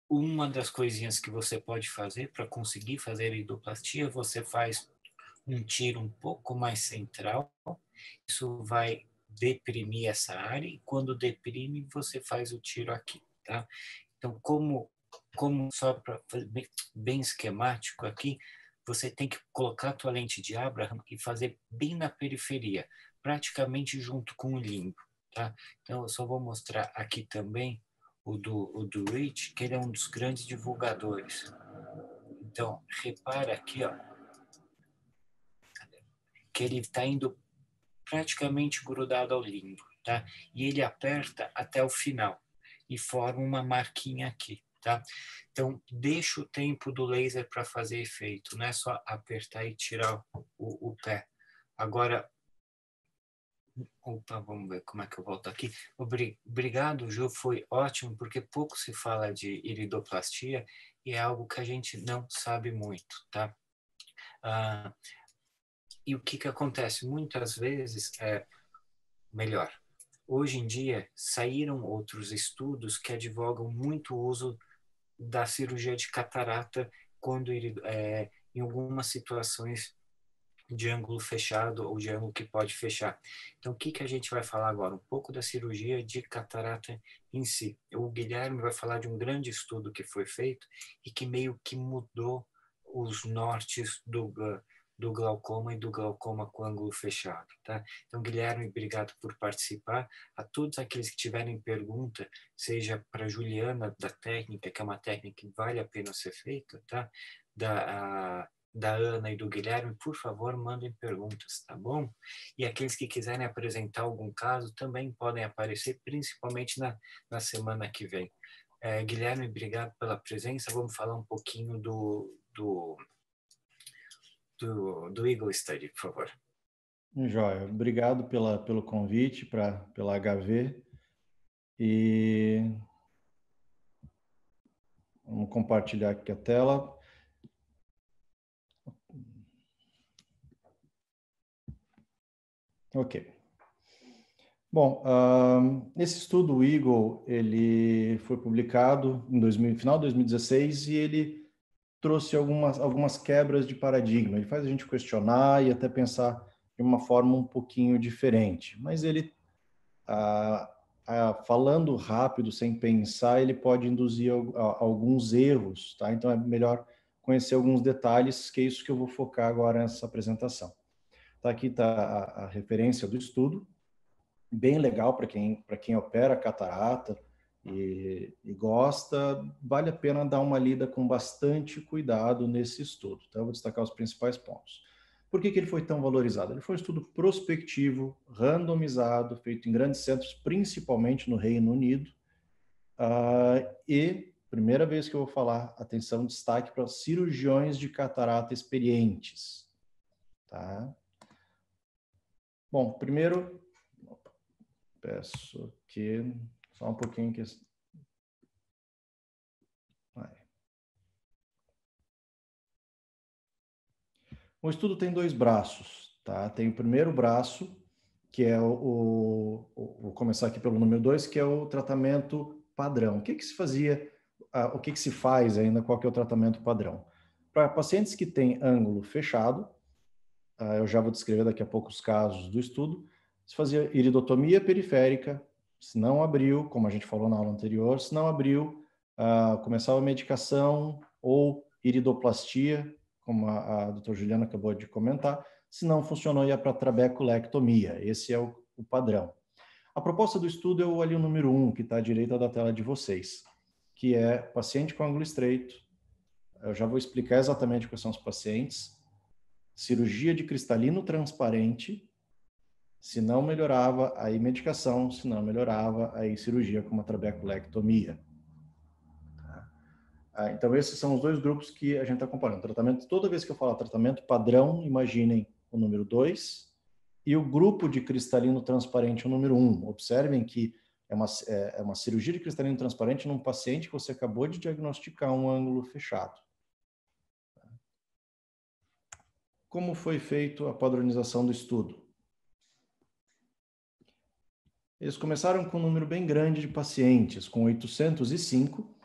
uma das coisinhas que você pode fazer para conseguir fazer a iridoplastia, você faz um tiro um pouco mais central, isso vai deprimir essa área, e quando deprime, você faz o tiro aqui, tá? Então, como só para bem esquemático aqui, você tem que colocar a tua lente de Abraham e fazer bem na periferia, praticamente junto com o limbo, tá? Então, eu só vou mostrar aqui também o do Rich, que ele é um dos grandes divulgadores. Então, repara aqui, ó, que ele está indo praticamente grudado ao limbo, tá? E ele aperta até o final e forma uma marquinha aqui, tá? Então, deixa o tempo do laser para fazer efeito, não é só apertar e tirar o pé. Agora, opa, vamos ver como é que eu volto aqui. Obrigado, Ju, foi ótimo, porque pouco se fala de iridoplastia e é algo que a gente não sabe muito, tá? E o que acontece? Muitas vezes, melhor, hoje em dia saíram outros estudos que advogam muito o uso da cirurgia de catarata quando em algumas situações de ângulo fechado ou de ângulo que pode fechar. Então, o que a gente vai falar agora? Um pouco da cirurgia de catarata em si. O Guilherme vai falar de um grande estudo que foi feito e que meio que mudou os nortes do glaucoma e do glaucoma com ângulo fechado, tá? Então, Guilherme, obrigado por participar. A todos aqueles que tiverem pergunta, seja para Juliana da técnica, que é uma técnica que vale a pena ser feita, tá? Da Ana e do Guilherme, por favor, mandem perguntas, tá bom? E aqueles que quiserem apresentar algum caso também podem aparecer, principalmente na semana que vem. Guilherme, obrigado pela presença. Vamos falar um pouquinho do Eagle Study, por favor. Joia, obrigado pelo convite, pela HV. E vamos compartilhar aqui a tela. Ok. Bom, esse estudo, o Eagle, ele foi publicado em final de 2016 e ele trouxe algumas quebras de paradigma. Ele faz a gente questionar e até pensar de uma forma um pouquinho diferente. Mas ele, falando rápido, sem pensar, ele pode induzir alguns erros, tá? Então é melhor conhecer alguns detalhes, que é isso que eu vou focar agora nessa apresentação. Aqui está a referência do estudo, bem legal para quem opera catarata e gosta, vale a pena dar uma lida com bastante cuidado nesse estudo. Então, eu vou destacar os principais pontos. Por que ele foi tão valorizado? Ele foi um estudo prospectivo, randomizado, feito em grandes centros, principalmente no Reino Unido, e, primeira vez que eu vou falar, atenção, destaque para cirurgiões de catarata experientes. Tá? Bom, primeiro, peço que só um pouquinho que o estudo tem dois braços, tá? Tem o primeiro braço, que é vou começar aqui pelo número 2, que é o tratamento padrão. O que se fazia, o que se faz ainda, qual que é o tratamento padrão? Para pacientes que têm ângulo fechado, eu já vou descrever daqui a pouco os casos do estudo, se fazia iridotomia periférica, se não abriu, como a gente falou na aula anterior, se não abriu, começava a medicação ou iridoplastia, como a doutora Juliana acabou de comentar. Se não funcionou, ia para trabeculectomia. Esse é o padrão. A proposta do estudo é ali o número 1, que está à direita da tela de vocês, que é paciente com ângulo estreito. Eu já vou explicar exatamente quais são os pacientes. Cirurgia de cristalino transparente. Se não melhorava, aí medicação. Se não melhorava, aí cirurgia com uma trabeculectomia. Então, esses são os dois grupos que a gente está comparando. Tratamento, toda vez que eu falar tratamento padrão, imaginem o número 2 e o grupo de cristalino transparente, o número 1. Observem que é uma cirurgia de cristalino transparente num paciente que você acabou de diagnosticar um ângulo fechado. Como foi feito a padronização do estudo? Eles começaram com um número bem grande de pacientes, com 805,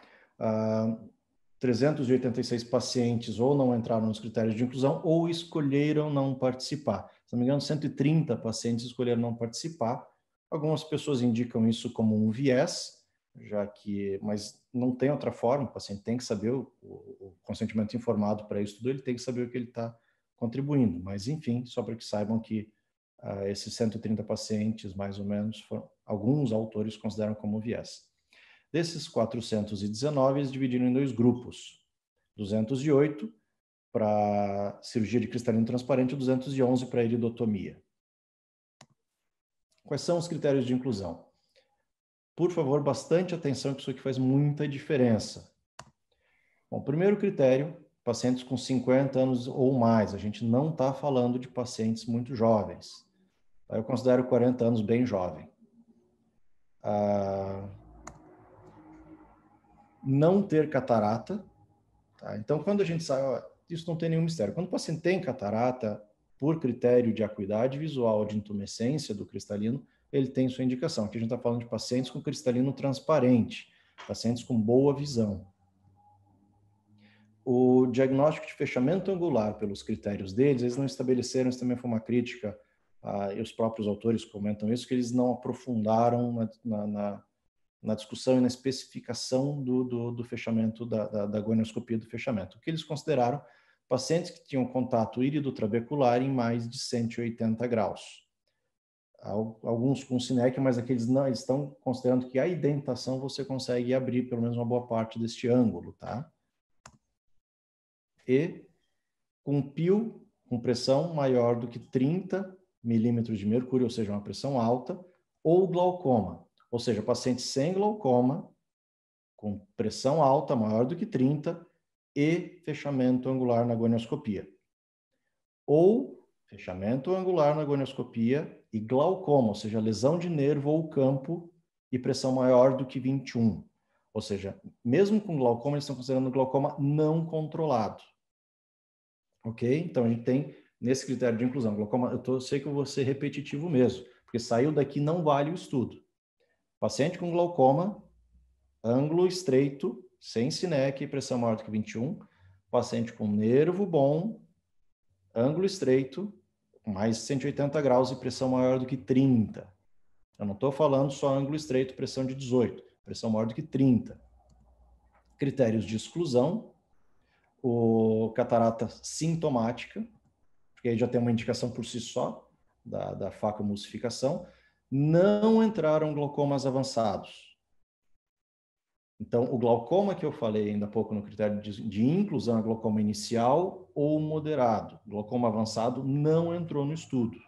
386 pacientes ou não entraram nos critérios de inclusão ou escolheram não participar. Se não me engano, 130 pacientes escolheram não participar. Algumas pessoas indicam isso como um viés, mas não tem outra forma. O paciente tem que saber o consentimento informado para isso tudo, ele tem que saber o que ele está contribuindo. Mas, enfim, só para que saibam que esses 130 pacientes, mais ou menos, alguns autores consideram como viés. Desses 419, eles dividiram em dois grupos. 208 para cirurgia de cristalino transparente e 211 para iridotomia. Quais são os critérios de inclusão? Por favor, bastante atenção, que isso aqui faz muita diferença. Bom, primeiro critério, pacientes com 50 anos ou mais. A gente não está falando de pacientes muito jovens. Eu considero 40 anos bem jovem. Não ter catarata. Tá? Então, quando a gente sabe, isso não tem nenhum mistério. Quando o paciente tem catarata, por critério de acuidade visual, de intumescência do cristalino, ele tem sua indicação. Aqui a gente está falando de pacientes com cristalino transparente, pacientes com boa visão. O diagnóstico de fechamento angular, pelos critérios deles, eles não estabeleceram, isso também foi uma crítica, e os próprios autores comentam isso, que eles não aprofundaram na discussão e na especificação do fechamento, da gonioscopia do fechamento. O que eles consideraram? Pacientes que tinham contato írido-trabecular em mais de 180 graus. Alguns com SINEC, mas aqueles não, eles estão considerando que a indentação você consegue abrir pelo menos uma boa parte deste ângulo, tá? E com PIL, com pressão maior do que 30 milímetros de mercúrio, ou seja, uma pressão alta, ou glaucoma. Ou seja, paciente sem glaucoma, com pressão alta, maior do que 30, e fechamento angular na gonioscopia. Ou fechamento angular na gonioscopia e glaucoma, ou seja, lesão de nervo ou campo e pressão maior do que 21. Ou seja, mesmo com glaucoma, eles estão considerando glaucoma não controlado. Ok? Então, a gente tem, nesse critério de inclusão, glaucoma, sei que eu vou ser repetitivo mesmo, porque saiu daqui, não vale o estudo. Paciente com glaucoma, ângulo estreito, sem SINEC e pressão maior do que 21. Paciente com nervo bom, ângulo estreito, mais 180 graus e pressão maior do que 30. Eu não estou falando só ângulo estreito, pressão de 18, pressão maior do que 30. Critérios de exclusão, o catarata sintomática, porque aí já tem uma indicação por si só da facomulsificação. Não entraram glaucomas avançados. Então, o glaucoma que eu falei ainda há pouco no critério de inclusão é glaucoma inicial ou moderado. Glaucoma avançado não entrou no estudo.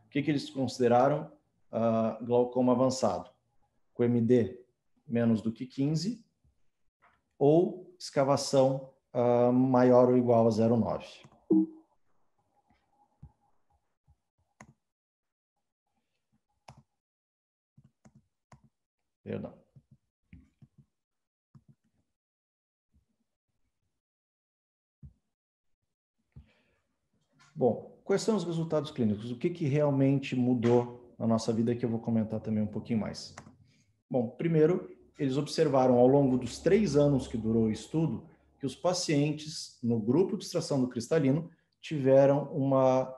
O que eles consideraram glaucoma avançado? Com MD menos do que 15 ou escavação maior ou igual a 0,9. Perdão. Bom, quais são os resultados clínicos? O que realmente mudou na nossa vida que eu vou comentar também um pouquinho mais. Bom, primeiro, eles observaram ao longo dos 3 anos que durou o estudo que os pacientes no grupo de extração do cristalino tiveram uma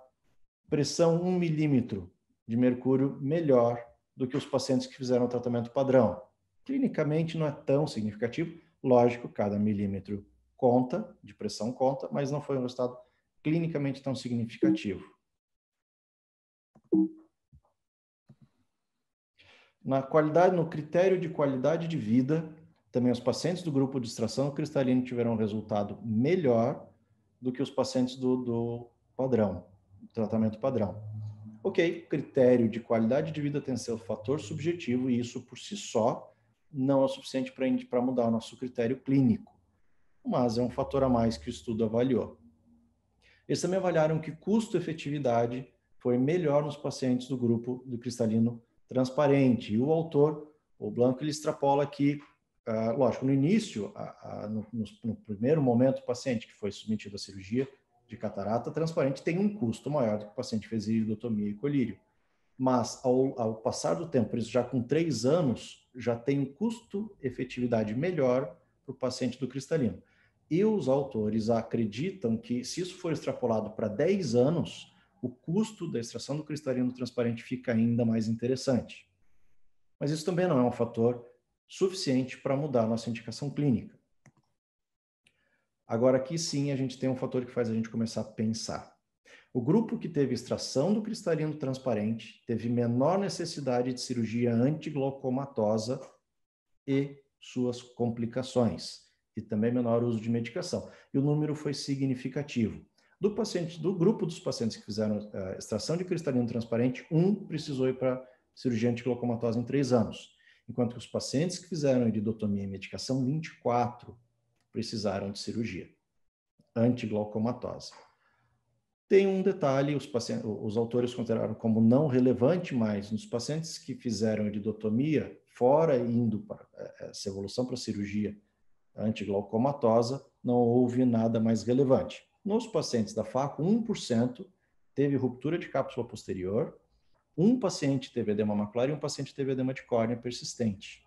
pressão 1 milímetro de mercúrio melhor do que os pacientes que fizeram o tratamento padrão. Clinicamente não é tão significativo, lógico, cada milímetro conta, de pressão conta, mas não foi um resultado clinicamente tão significativo. No critério de qualidade de vida, também os pacientes do grupo de extração cristalina tiveram um resultado melhor do que os pacientes do padrão, do tratamento padrão. Ok, critério de qualidade de vida tem seu fator subjetivo e isso por si só não é o suficiente para mudar o nosso critério clínico, mas é um fator a mais que o estudo avaliou. Eles também avaliaram que custo-efetividade foi melhor nos pacientes do grupo do cristalino transparente. E o autor, o Blanco, ele extrapola que, lógico, no início, no primeiro momento, o paciente que foi submetido à cirurgia de catarata transparente tem um custo maior do que o paciente que fez iridotomia e colírio. Mas, ao passar do tempo, isso já com 3 anos, já tem um custo-efetividade melhor para o paciente do cristalino. E os autores acreditam que, se isso for extrapolado para 10 anos, o custo da extração do cristalino transparente fica ainda mais interessante. Mas isso também não é um fator suficiente para mudar a nossa indicação clínica. Agora, aqui sim, a gente tem um fator que faz a gente começar a pensar. O grupo que teve extração do cristalino transparente teve menor necessidade de cirurgia antiglaucomatosa e suas complicações, e também menor uso de medicação. E o número foi significativo. Do grupo dos pacientes que fizeram extração de cristalino transparente, 1 precisou ir para cirurgia antiglaucomatosa em 3 anos, enquanto que os pacientes que fizeram iridotomia e medicação, 24 precisaram de cirurgia antiglaucomatosa. Tem um detalhe, os autores consideraram como não relevante, mas nos pacientes que fizeram iridotomia, fora indo para essa evolução para cirurgia antiglaucomatosa, não houve nada mais relevante. Nos pacientes da FACO, 1% teve ruptura de cápsula posterior, um paciente teve edema macular e um paciente teve edema de córnea persistente.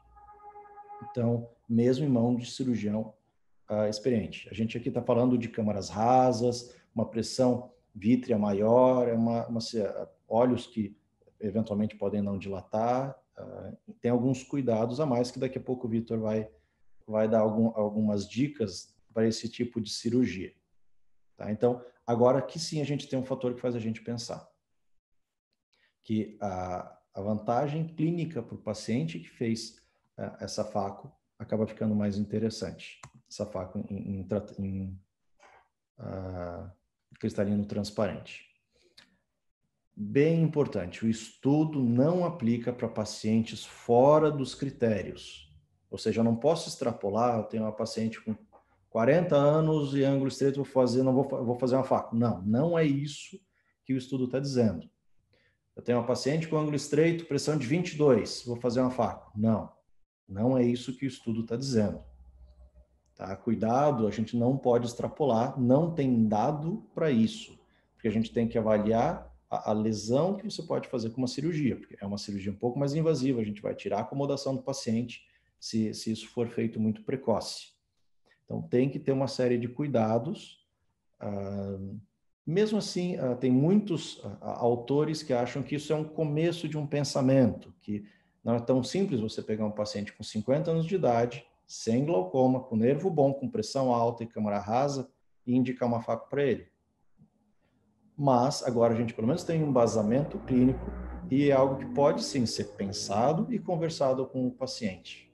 Então, mesmo em mão de cirurgião experiente. A gente aqui está falando de câmaras rasas, uma pressão vítrea maior, olhos que eventualmente podem não dilatar, tem alguns cuidados a mais que daqui a pouco o Vitor vai dar algumas dicas para esse tipo de cirurgia. Tá? Então, agora aqui sim a gente tem um fator que faz a gente pensar. Que a vantagem clínica para o paciente que fez essa FACO acaba ficando mais interessante. Essa FACO em cristalino transparente. Bem importante, o estudo não aplica para pacientes fora dos critérios. Ou seja, eu não posso extrapolar, eu tenho uma paciente com 40 anos e ângulo estreito, vou fazer uma FACO. Não é isso que o estudo está dizendo. Eu tenho uma paciente com ângulo estreito, pressão de 22, vou fazer uma faco. Não, não é isso que o estudo está dizendo. Tá? Cuidado, a gente não pode extrapolar, não tem dado para isso, porque a gente tem que avaliar a lesão que você pode fazer com uma cirurgia, porque é uma cirurgia um pouco mais invasiva, a gente vai tirar a acomodação do paciente se isso for feito muito precoce. Então, tem que ter uma série de cuidados. Mesmo assim, tem muitos autores que acham que isso é um começo de um pensamento, que não é tão simples você pegar um paciente com 50 anos de idade, sem glaucoma, com nervo bom, com pressão alta e câmara rasa, e indicar uma faco para ele. Mas, agora a gente pelo menos tem um embasamento clínico e é algo que pode sim ser pensado e conversado com o paciente.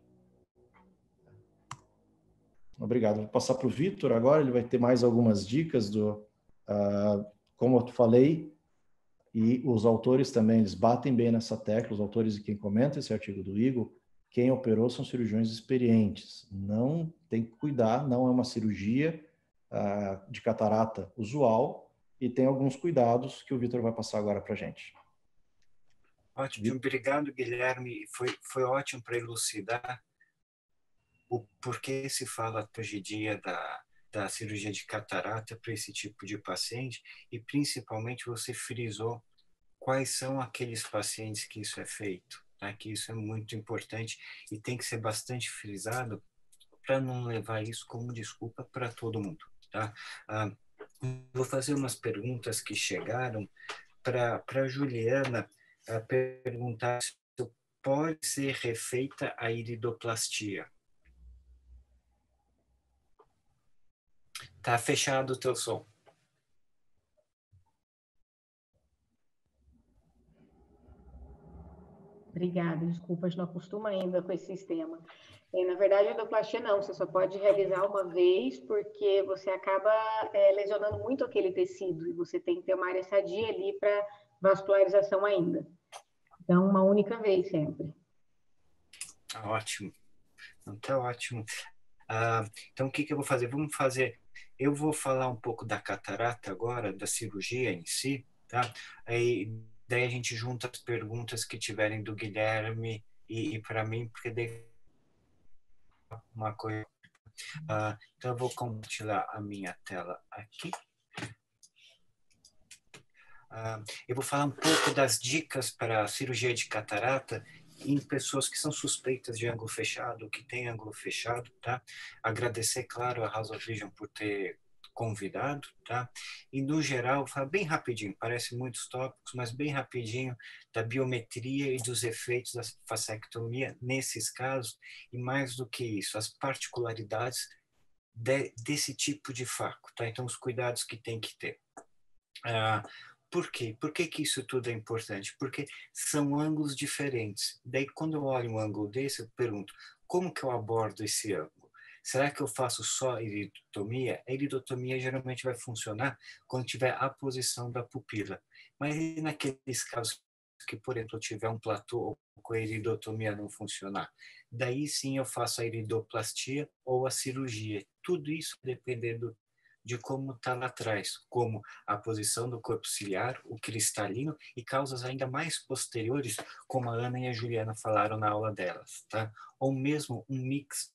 Obrigado. Vou passar para o Vitor agora, ele vai ter mais algumas dicas como eu falei, e os autores também, eles batem bem nessa tecla, os autores e quem comenta esse artigo do Eagle, quem operou são cirurgiões experientes. Não tem que cuidar, não é uma cirurgia de catarata usual, e tem alguns cuidados que o Vitor vai passar agora para a gente. Ótimo, obrigado, Guilherme. Foi ótimo para elucidar o porquê se fala hoje em dia da cirurgia de catarata para esse tipo de paciente, e principalmente você frisou quais são aqueles pacientes que isso é feito, tá? Que isso é muito importante e tem que ser bastante frisado para não levar isso como desculpa para todo mundo, tá? Vou fazer umas perguntas que chegaram para Juliana, perguntar se pode ser refeita a iridoplastia. Tá fechado o teu som. Obrigada, desculpa, a gente não acostuma ainda com esse sistema. Na verdade, a endoplastia não, você só pode realizar uma vez, porque você acaba lesionando muito aquele tecido, e você tem que ter uma área sadia ali para vascularização ainda. Então, uma única vez sempre. Ótimo. Então, tá ótimo. Então, o que eu vou fazer? Eu vou falar um pouco da catarata agora, da cirurgia em si, tá? Daí a gente junta as perguntas que tiverem do Guilherme e para mim, porque daí uma coisa. Então, eu vou compartilhar a minha tela aqui. Eu vou falar um pouco das dicas para a cirurgia de catarata em pessoas que são suspeitas de ângulo fechado, que têm ângulo fechado, tá? Agradecer, claro, a House of Vision por ter convidado, tá? E, no geral, falar bem rapidinho, parece muitos tópicos, mas bem rapidinho, da biometria e dos efeitos da fasectomia nesses casos, e mais do que isso, as particularidades desse tipo de faco, tá? Então, os cuidados que tem que ter. Por quê? Por que isso tudo é importante? Porque são ângulos diferentes. Daí, quando eu olho um ângulo desse, eu pergunto, como que eu abordo esse ângulo? Será que eu faço só iridotomia? A iridotomia geralmente vai funcionar quando tiver a posição da pupila. Mas e naqueles casos que, por exemplo, eu tiver um platô ou com a iridotomia não funcionar? Daí sim eu faço a iridoplastia ou a cirurgia. Tudo isso dependendo de como está lá atrás, como a posição do corpo ciliar, o cristalino e causas ainda mais posteriores, como a Ana e a Juliana falaram na aula delas, tá? Ou mesmo um mix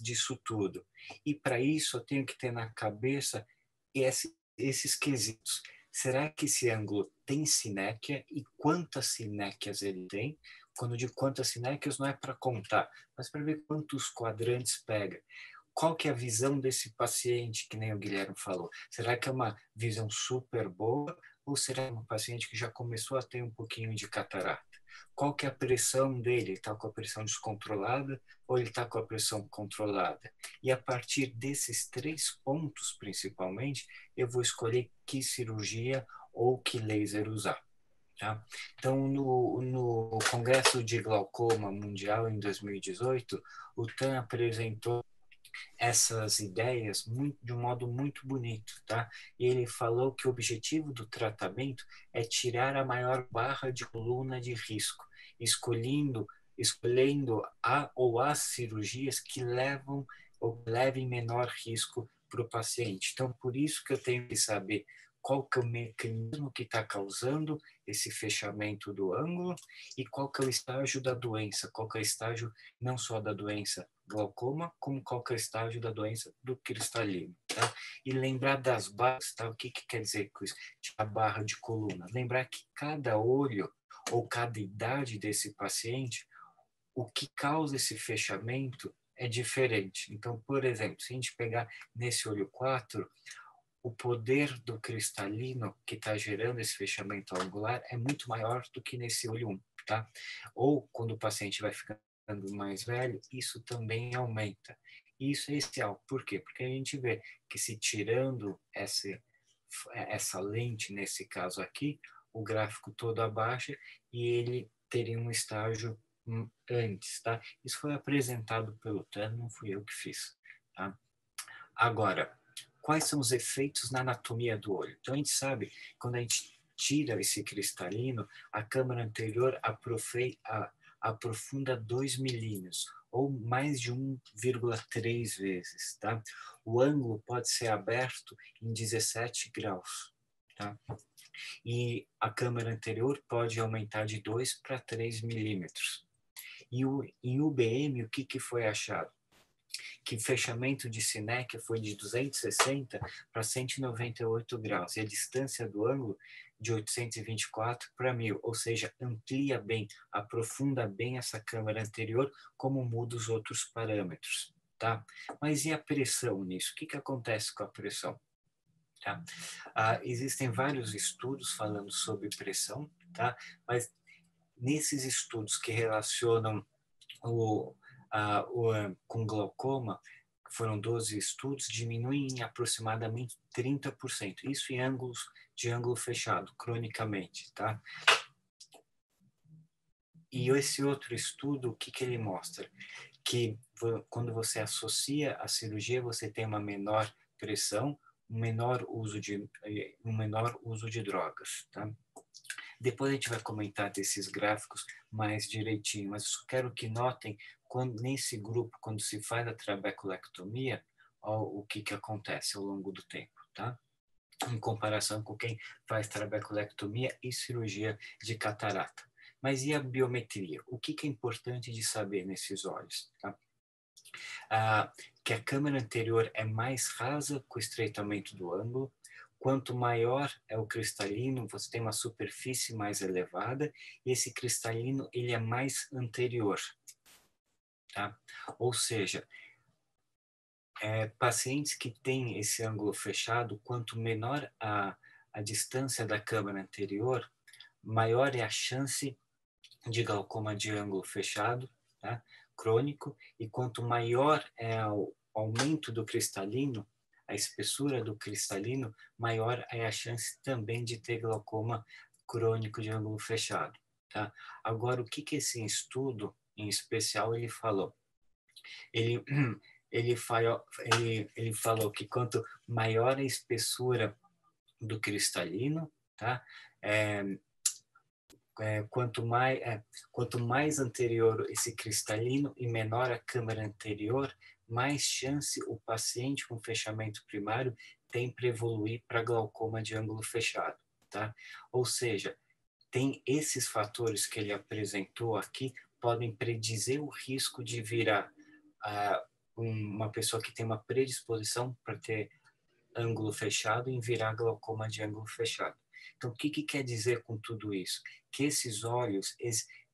disso tudo. E para isso eu tenho que ter na cabeça esses quesitos. Será que esse ângulo tem sinéquia e quantas sinéquias ele tem? Quando eu digo quantas sinéquias, não é para contar, mas para ver quantos quadrantes pega. Qual que é a visão desse paciente, que nem o Guilherme falou? Será que é uma visão super boa ou será um paciente que já começou a ter um pouquinho de catarata? Qual que é a pressão dele? Ele está com a pressão descontrolada ou ele está com a pressão controlada? E a partir desses 3 pontos, principalmente, eu vou escolher que cirurgia ou que laser usar. Tá? Então, no Congresso de Glaucoma Mundial, em 2018, o TAN apresentou essas ideias de um modo muito bonito, tá? E ele falou que o objetivo do tratamento é tirar a maior barra de coluna de risco, escolhendo a ou as cirurgias que levem menor risco para o paciente. Então, por isso que eu tenho que saber qual que é o mecanismo que está causando esse fechamento do ângulo e qual que é o estágio da doença, qual que é o estágio não só da doença glaucoma, como qual que é o estágio da doença do cristalino, tá? E lembrar das barras, tá? O que quer dizer com isso? A barra de coluna. Lembrar que cada olho ou cada idade desse paciente, o que causa esse fechamento é diferente. Então, por exemplo, se a gente pegar nesse olho 4, o poder do cristalino que está gerando esse fechamento angular é muito maior do que nesse olho 1, tá? Ou quando o paciente vai ficando mais velho, isso também aumenta. E isso é essencial. Por quê? Porque a gente vê que se tirando essa lente, nesse caso aqui, o gráfico todo abaixa e ele teria um estágio antes, tá? Isso foi apresentado pelo Tan, não fui eu que fiz, tá? Agora, quais são os efeitos na anatomia do olho? Então, a gente sabe, quando a gente tira esse cristalino, a câmara anterior aprofunda 2 milímetros, ou mais de 1,3 vezes, tá? O ângulo pode ser aberto em 17 graus, tá? E a câmara anterior pode aumentar de 2 para 3 milímetros. E em UBM, o que foi achado? Que o fechamento de sinéquia foi de 260 para 198 graus, e a distância do ângulo de 824 para 1000, ou seja, amplia bem, aprofunda bem essa câmara anterior, como muda os outros parâmetros, tá? Mas e a pressão nisso? O que acontece com a pressão? Tá? Existem vários estudos falando sobre pressão, tá? Mas nesses estudos que relacionam com glaucoma, foram 12 estudos, diminuem em aproximadamente 30%. Isso em ângulos de ângulo fechado, cronicamente, tá? E esse outro estudo, o que ele mostra? Que quando você associa a cirurgia, você tem uma menor pressão, um menor uso de drogas, tá? Depois a gente vai comentar desses gráficos mais direitinho, mas eu quero que notem, nesse grupo, quando se faz a trabeculectomia, o que acontece ao longo do tempo, tá? Em comparação com quem faz trabeculectomia e cirurgia de catarata. Mas e a biometria? O que é importante de saber nesses olhos, tá? Que a câmara anterior é mais rasa com o estreitamento do ângulo. Quanto maior é o cristalino, você tem uma superfície mais elevada, e esse cristalino ele é mais anterior, tá? Ou seja, pacientes que têm esse ângulo fechado, quanto menor a distância da câmara anterior, maior é a chance de glaucoma de ângulo fechado, tá? Crônico, e quanto maior é o aumento do cristalino, a espessura do cristalino, maior é a chance também de ter glaucoma crônico de ângulo fechado, tá? Agora, o que esse estudo, em especial, ele falou? Ele falou que quanto maior a espessura do cristalino, tá? Quanto mais anterior esse cristalino e menor a câmara anterior, mais chance o paciente com fechamento primário tem para evoluir para glaucoma de ângulo fechado, tá? Ou seja, tem esses fatores que ele apresentou aqui, podem predizer o risco de virar uma pessoa que tem uma predisposição para ter ângulo fechado em virar glaucoma de ângulo fechado. Então, o que quer dizer com tudo isso? Que esses olhos,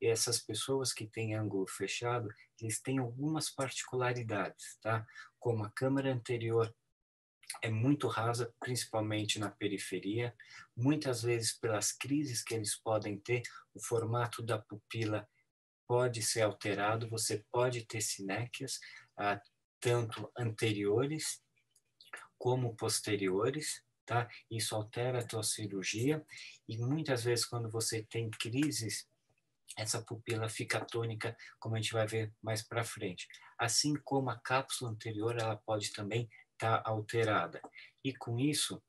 essas pessoas que têm ângulo fechado, eles têm algumas particularidades, tá? Como a câmara anterior é muito rasa, principalmente na periferia. Muitas vezes, pelas crises que eles podem ter, o formato da pupila pode ser alterado, você pode ter sinéquias, tanto anteriores como posteriores, tá? Isso altera a tua cirurgia, e muitas vezes quando você tem crises, essa pupila fica tônica, como a gente vai ver mais para frente. Assim como a cápsula anterior, ela pode também estar alterada. E com isso,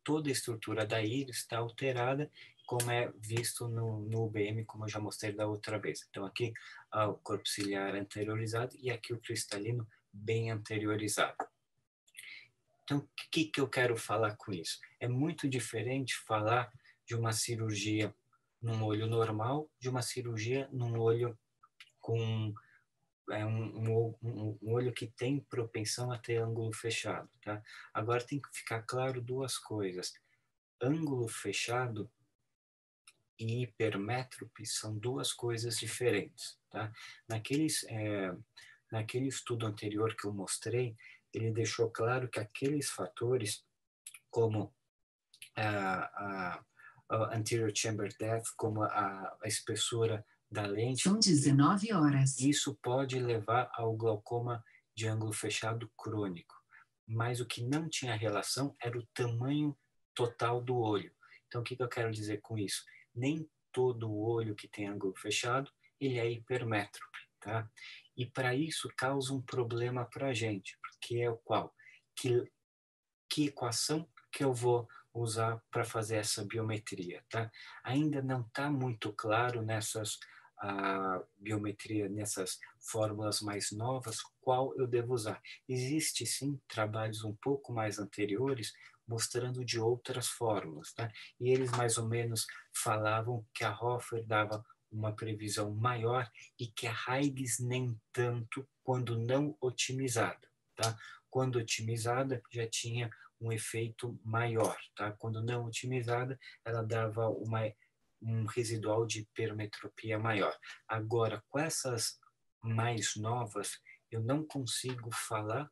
toda a estrutura da íris está alterada, como é visto no UBM, como eu já mostrei da outra vez. Então aqui o corpo ciliar anteriorizado e aqui o cristalino bem anteriorizado. Então, o que eu quero falar com isso? É muito diferente falar de uma cirurgia num olho normal, de uma cirurgia num olho com um olho que tem propensão a ter ângulo fechado, tá? Agora tem que ficar claro duas coisas. Ângulo fechado e hipermétrope são duas coisas diferentes, tá? Naquele estudo anterior que eu mostrei, ele deixou claro que aqueles fatores, como a anterior chamber depth, como a espessura da lente. São 19 horas. Isso pode levar ao glaucoma de ângulo fechado crônico. Mas o que não tinha relação era o tamanho total do olho. Então, o que eu quero dizer com isso? Nem todo olho que tem ângulo fechado, ele é hipermétrope, tá? E para isso causa um problema para a gente, porque é o qual? Que equação que eu vou usar para fazer essa biometria, tá? Ainda não está muito claro nessas biometria, nessas fórmulas mais novas, qual eu devo usar. Existe sim trabalhos um pouco mais anteriores mostrando de outras fórmulas, tá? E eles mais ou menos falavam que a Hoffer dava uma previsão maior e que a Huygens nem tanto quando não otimizada, tá? Quando otimizada já tinha um efeito maior, tá? Quando não otimizada, ela dava um residual de hipermetropia maior. Agora, com essas mais novas, eu não consigo falar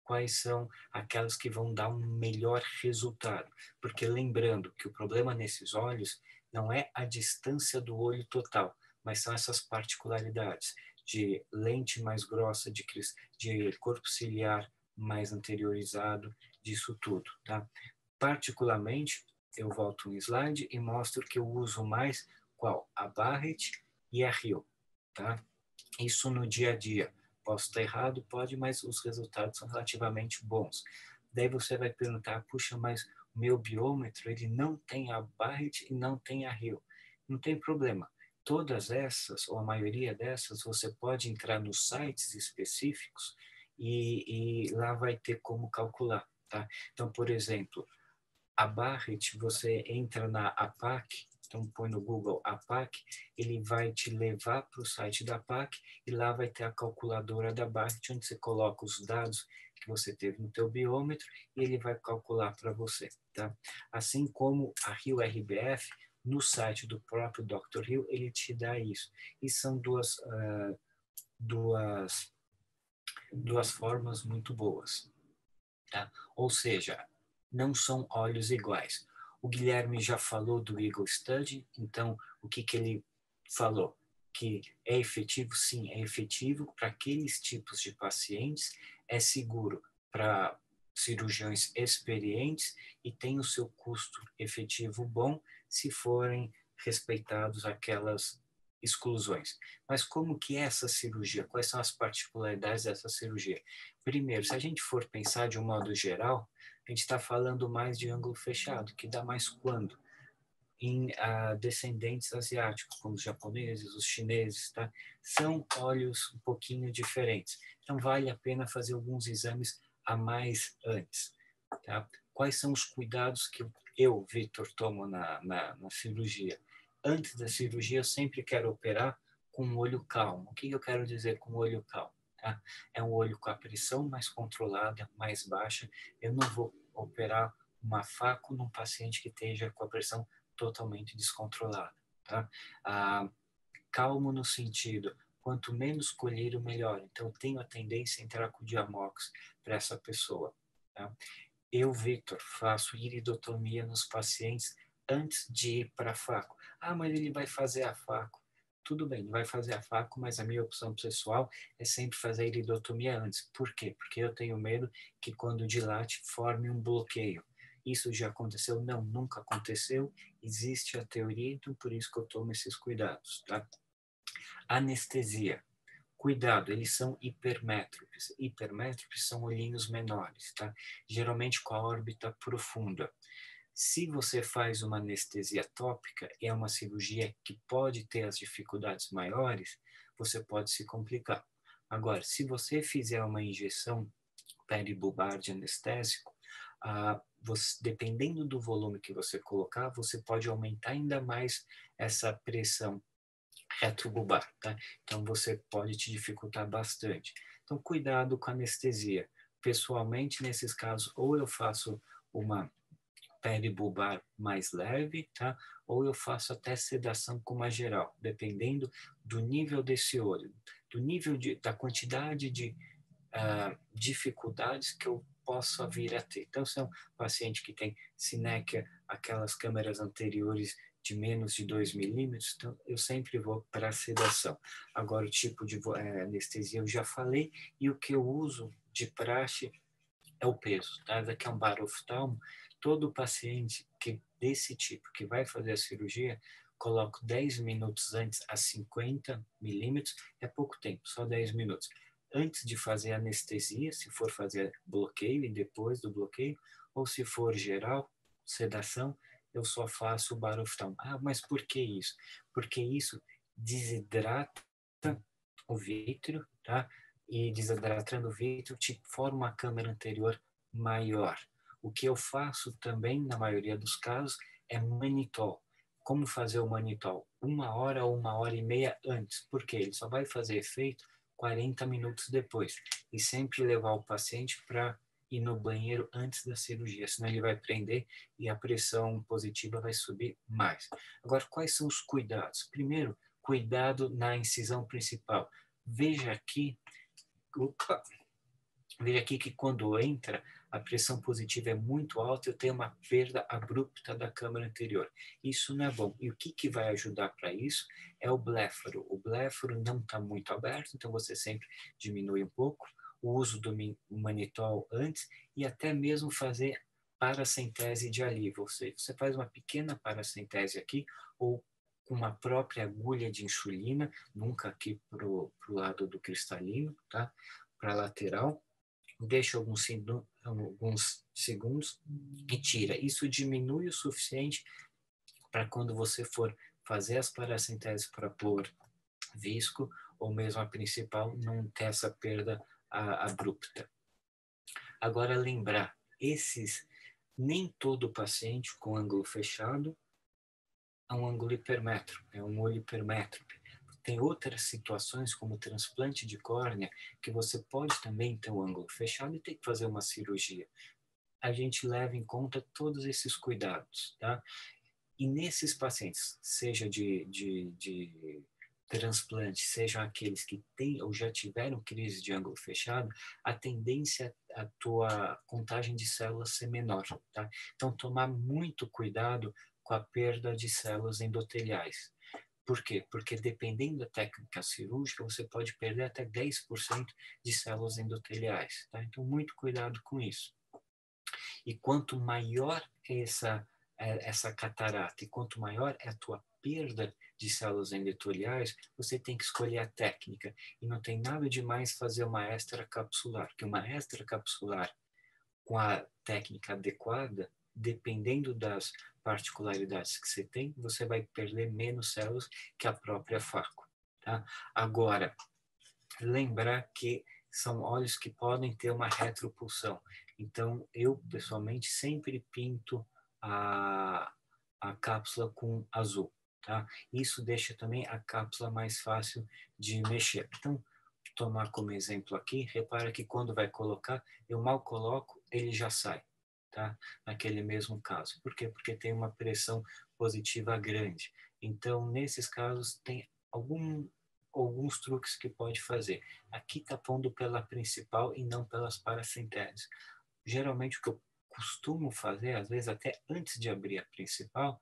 quais são aquelas que vão dar um melhor resultado. Porque lembrando que o problema nesses olhos não é a distância do olho total, mas são essas particularidades de lente mais grossa, de corpo ciliar mais anteriorizado, disso tudo, tá? Particularmente, eu volto um slide e mostro que eu uso mais qual? A Barrett e a Hill, tá? Isso no dia a dia. Posso estar errado, pode, mas os resultados são relativamente bons. Daí você vai perguntar, puxa, mas o meu biômetro, ele não tem a Barrett e não tem a Hill. Não tem problema. Todas essas, ou a maioria dessas, você pode entrar nos sites específicos e lá vai ter como calcular, tá? Então, por exemplo, a Barrett, você entra na APAC, então põe no Google APAC, ele vai te levar para o site da APAC e lá vai ter a calculadora da Barrett, onde você coloca os dados que você teve no teu biômetro e ele vai calcular para você, tá? Assim como a Hill RBF, no site do próprio Dr. Hill, ele te dá isso. E são duas formas muito boas, tá? Ou seja, não são olhos iguais. O Guilherme já falou do Eagle Study, então o que ele falou? Que é efetivo? Sim, é efetivo para aqueles tipos de pacientes, é seguro para cirurgiões experientes e tem o seu custo efetivo bom se forem respeitados aquelas exclusões. Mas como que é essa cirurgia? Quais são as particularidades dessa cirurgia? Primeiro, se a gente for pensar de um modo geral, a gente está falando mais de ângulo fechado, que dá mais quando? Em descendentes asiáticos, como os japoneses, os chineses, tá? São olhos um pouquinho diferentes. Então, vale a pena fazer alguns exames a mais antes, tá? Quais são os cuidados que eu, Vitor, tomo na cirurgia? Antes da cirurgia, eu sempre quero operar com um olho calmo. O que eu quero dizer com olho calmo? Tá? É um olho com a pressão mais controlada, mais baixa. Eu não vou operar uma faco num paciente que esteja com a pressão totalmente descontrolada. Tá? Calmo no sentido, quanto menos colírio, melhor. Então, eu tenho a tendência a entrar com diamox para essa pessoa. Tá? Eu, Vitor, faço iridotomia nos pacientes antes de ir para a faco. Mas ele vai fazer a faco. Tudo bem, ele vai fazer a faco, mas a minha opção pessoal é sempre fazer a iridotomia antes. Por quê? Porque eu tenho medo que quando dilate forme um bloqueio. Isso já aconteceu? Não, nunca aconteceu. Existe a teoria, então por isso que eu tomo esses cuidados, tá? Anestesia. Cuidado, eles são hipermétropes. Hipermétropes são olhinhos menores, tá? Geralmente com a órbita profunda. Se você faz uma anestesia tópica, é uma cirurgia que pode ter as dificuldades maiores, você pode se complicar. Agora, se você fizer uma injeção peribulbar de anestésico, dependendo do volume que você colocar, você pode aumentar ainda mais essa pressão retrobulbar, tá? Então, você pode te dificultar bastante. Então, cuidado com a anestesia. Pessoalmente, nesses casos, ou eu faço uma peribulbar mais leve, tá? Ou eu faço até sedação com uma geral, dependendo do nível desse olho, do nível da quantidade de dificuldades que eu possa vir a ter. Então, se é um paciente que tem sinéquia, aquelas câmeras anteriores de menos de 2 milímetros, então eu sempre vou para a sedação. Agora, o tipo de anestesia eu já falei, e o que eu uso de praxe é o peso, tá? Daqui é um baroftalmo. Todo paciente desse tipo que vai fazer a cirurgia, coloco 10 minutos antes a 50 milímetros, é pouco tempo, só 10 minutos. Antes de fazer anestesia, se for fazer bloqueio e depois do bloqueio, ou se for geral, sedação, eu só faço o baroftalmo. Mas por que isso? Porque isso desidrata o vítreo, tá? E desidratando o vítreo, te forma uma câmara anterior maior. O que eu faço também, na maioria dos casos, é manitol. Como fazer o manitol? 1 hora ou 1h30 antes, porque ele só vai fazer efeito 40 minutos depois. E sempre levar o paciente para ir no banheiro antes da cirurgia, senão ele vai prender e a pressão positiva vai subir mais. Agora, quais são os cuidados? Primeiro, cuidado na incisão principal. Veja aqui que quando entra, a pressão positiva é muito alta, eu tenho uma perda abrupta da câmara anterior. Isso não é bom. E o que vai ajudar para isso é o bléfaro. O bléfaro não está muito aberto, então você sempre diminui um pouco o uso do manitol antes e até mesmo fazer paracentese de alívio. Ou seja, você faz uma pequena paracentese aqui ou com uma própria agulha de insulina, nunca aqui para o lado do cristalino, tá? Para a lateral. Deixa alguns segundos e tira. Isso diminui o suficiente para quando você for fazer as paracenteses para pôr visco ou mesmo a principal, não ter essa perda abrupta. Agora, lembrar, nem todo paciente com ângulo fechado é um ângulo hipermétrope, é um olho hipermétrope. Tem outras situações, como transplante de córnea, que você pode também ter um ângulo fechado e ter que fazer uma cirurgia. A gente leva em conta todos esses cuidados, tá? E nesses pacientes, seja de transplante, sejam aqueles que têm ou já tiveram crise de ângulo fechado, a tendência a tua contagem de células ser menor, tá? Então, tomar muito cuidado com a perda de células endoteliais. Por quê? Porque dependendo da técnica cirúrgica, você pode perder até 10% de células endoteliais. Tá? Então, muito cuidado com isso. E quanto maior é essa catarata e quanto maior é a tua perda de células endoteliais, você tem que escolher a técnica. E não tem nada de mais fazer uma extracapsular, porque uma extracapsular com a técnica adequada, dependendo das particularidades que você tem, você vai perder menos células que a própria faco. Tá? Agora, lembrar que são óleos que podem ter uma retropulsão. Então, eu, pessoalmente, sempre pinto a cápsula com azul. Tá? Isso deixa também a cápsula mais fácil de mexer. Então, tomar como exemplo aqui, repara que quando vai colocar, eu mal coloco, ele já sai, tá? Naquele mesmo caso. Por quê? Porque tem uma pressão positiva grande. Então, nesses casos, tem alguns truques que pode fazer. Aqui está pondo pela principal e não pelas paracenteses. Geralmente, o que eu costumo fazer, às vezes até antes de abrir a principal,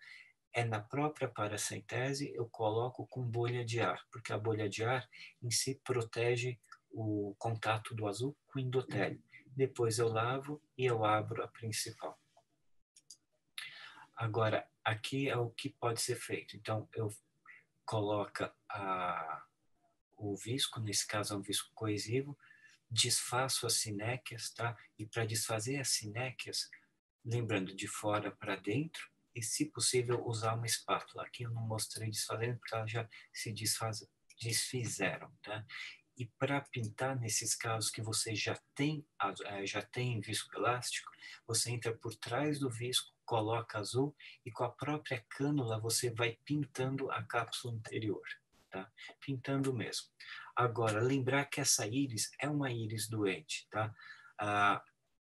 é na própria paracentese eu coloco com bolha de ar, porque a bolha de ar em si protege o contato do azul com o endotélio. Depois eu lavo e eu abro a principal. Agora, aqui é o que pode ser feito. Então, eu coloco o visco, nesse caso é um visco coesivo, desfaço as sinéquias, tá? E para desfazer as sinéquias, lembrando de fora para dentro, e, se possível, usar uma espátula. Aqui eu não mostrei desfazendo, porque elas já se desfizeram, tá? E para pintar, nesses casos que você já tem viscoelástico, você entra por trás do visco, coloca azul e com a própria cânula você vai pintando a cápsula interior, tá? Pintando mesmo. Agora, lembrar que essa íris é uma íris doente, tá?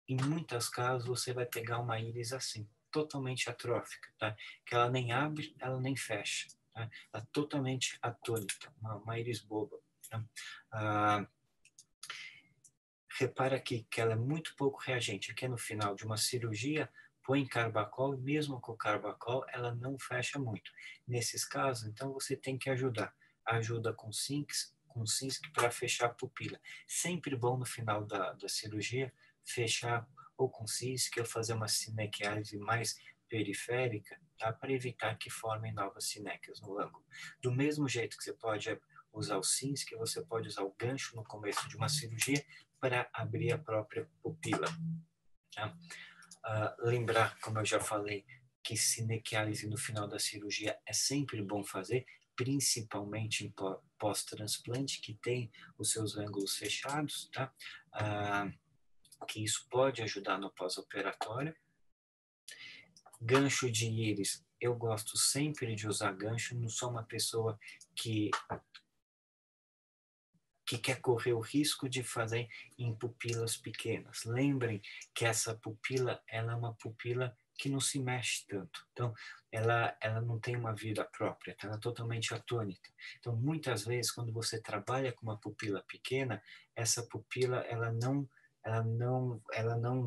Em muitos casos você vai pegar uma íris assim, totalmente atrófica, tá? Que ela nem abre, ela nem fecha, tá? Ela é totalmente atônita, uma íris boba. Repara aqui que ela é muito pouco reagente. Aqui no final de uma cirurgia, põe carbacol e mesmo com o carbacol ela não fecha muito. Nesses casos, então você tem que ajudar. Ajuda com Cinsk para fechar a pupila. Sempre bom no final da cirurgia fechar ou com Cinsk ou fazer uma sinequiálise mais periférica, tá? Para evitar que formem novas sinéquias no ângulo. Do mesmo jeito que você pode usar o Cinsk, você pode usar o gancho no começo de uma cirurgia para abrir a própria pupila. Tá? Lembrar, como eu já falei, que sinequiálise no final da cirurgia é sempre bom fazer, principalmente em pós-transplante, que tem os seus ângulos fechados, tá? Que isso pode ajudar no pós-operatório. Gancho de íris, eu gosto sempre de usar gancho, não sou uma pessoa que quer correr o risco de fazer em pupilas pequenas. Lembrem que essa pupila, ela é uma pupila que não se mexe tanto. Então, ela não tem uma vida própria, ela é totalmente atônita. Então, muitas vezes, quando você trabalha com uma pupila pequena, essa pupila, ela não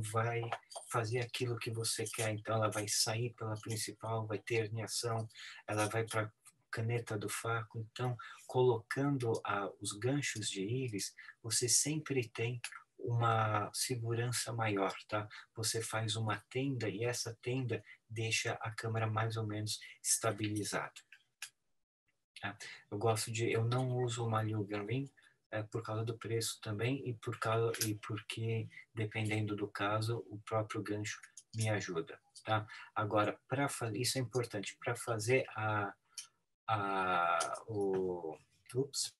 vai fazer aquilo que você quer. Então, ela vai sair pela principal, vai ter herniação, ela vai para caneta do Faco. Então, colocando os ganchos de íris, você sempre tem uma segurança maior, tá? Você faz uma tenda e essa tenda deixa a câmera mais ou menos estabilizada. Tá? Eu não uso uma Lugan-Ring por causa do preço também e porque, dependendo do caso, o próprio gancho me ajuda, tá? Agora, isso é importante, para fazer Ups,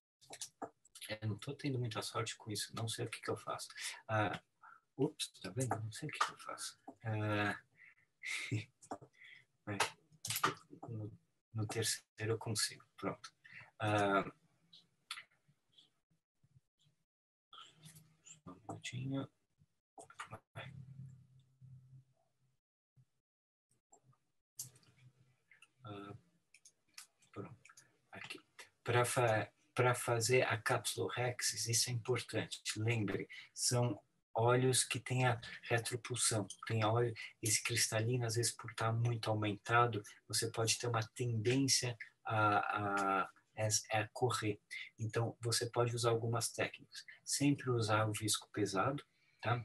eu não estou tendo muita sorte com isso, não sei o que eu faço. Ups, tá vendo? Não sei o que eu faço. No terceiro eu consigo, pronto. Um minutinho. Pronto, aqui. Para fazer a cápsula Rexis, isso é importante. Lembre, são óleos que têm a retropulsão. Tem óleo, esse cristalino, às vezes, por estar muito aumentado, você pode ter uma tendência a correr. Então, você pode usar algumas técnicas. Sempre usar o visco pesado, tá?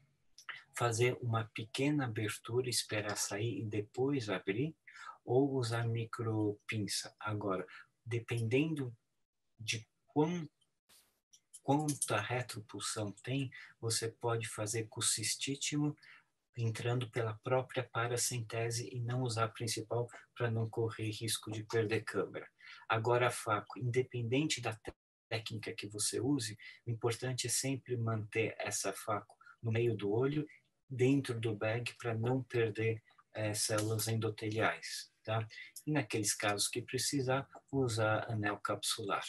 Fazer uma pequena abertura, esperar sair e depois abrir, ou usar micro pinça. Agora, dependendo de quanta retropulsão tem, você pode fazer com o cistítomo entrando pela própria paracentese e não usar a principal para não correr risco de perder câmera. Agora, a Faco, independente da técnica que você use, o importante é sempre manter essa Faco no meio do olho, dentro do bag, para não perder células endoteliais. Tá? E naqueles casos que precisar, usar anel capsular.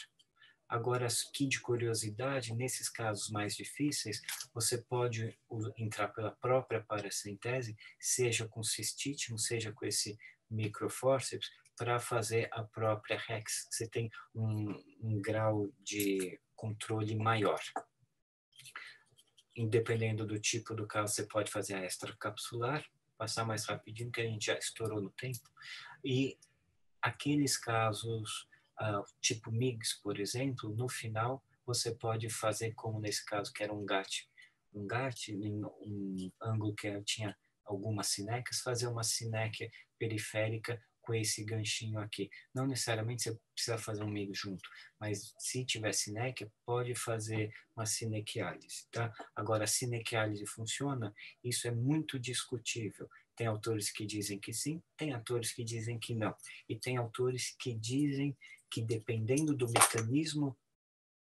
Agora, aqui de curiosidade, nesses casos mais difíceis, você pode entrar pela própria paracentese, seja com cistítomo, seja com esse microforceps, para fazer a própria Rex. Você tem um grau de controle maior. Independendo do tipo do caso, você pode fazer a extracapsular, passar mais rapidinho, que a gente já estourou no tempo. E aqueles casos tipo MIGS, por exemplo, no final você pode fazer como nesse caso que era um GAT, um ângulo que tinha algumas sinéquias, fazer uma sinéquia periférica com esse ganchinho aqui. Não necessariamente você precisa fazer um MIGS junto, mas se tiver sinéquia, pode fazer uma sinequiálise, tá? Agora, a sinequiálise funciona? Isso é muito discutível. Tem autores que dizem que sim, tem autores que dizem que não. E tem autores que dizem que, dependendo do mecanismo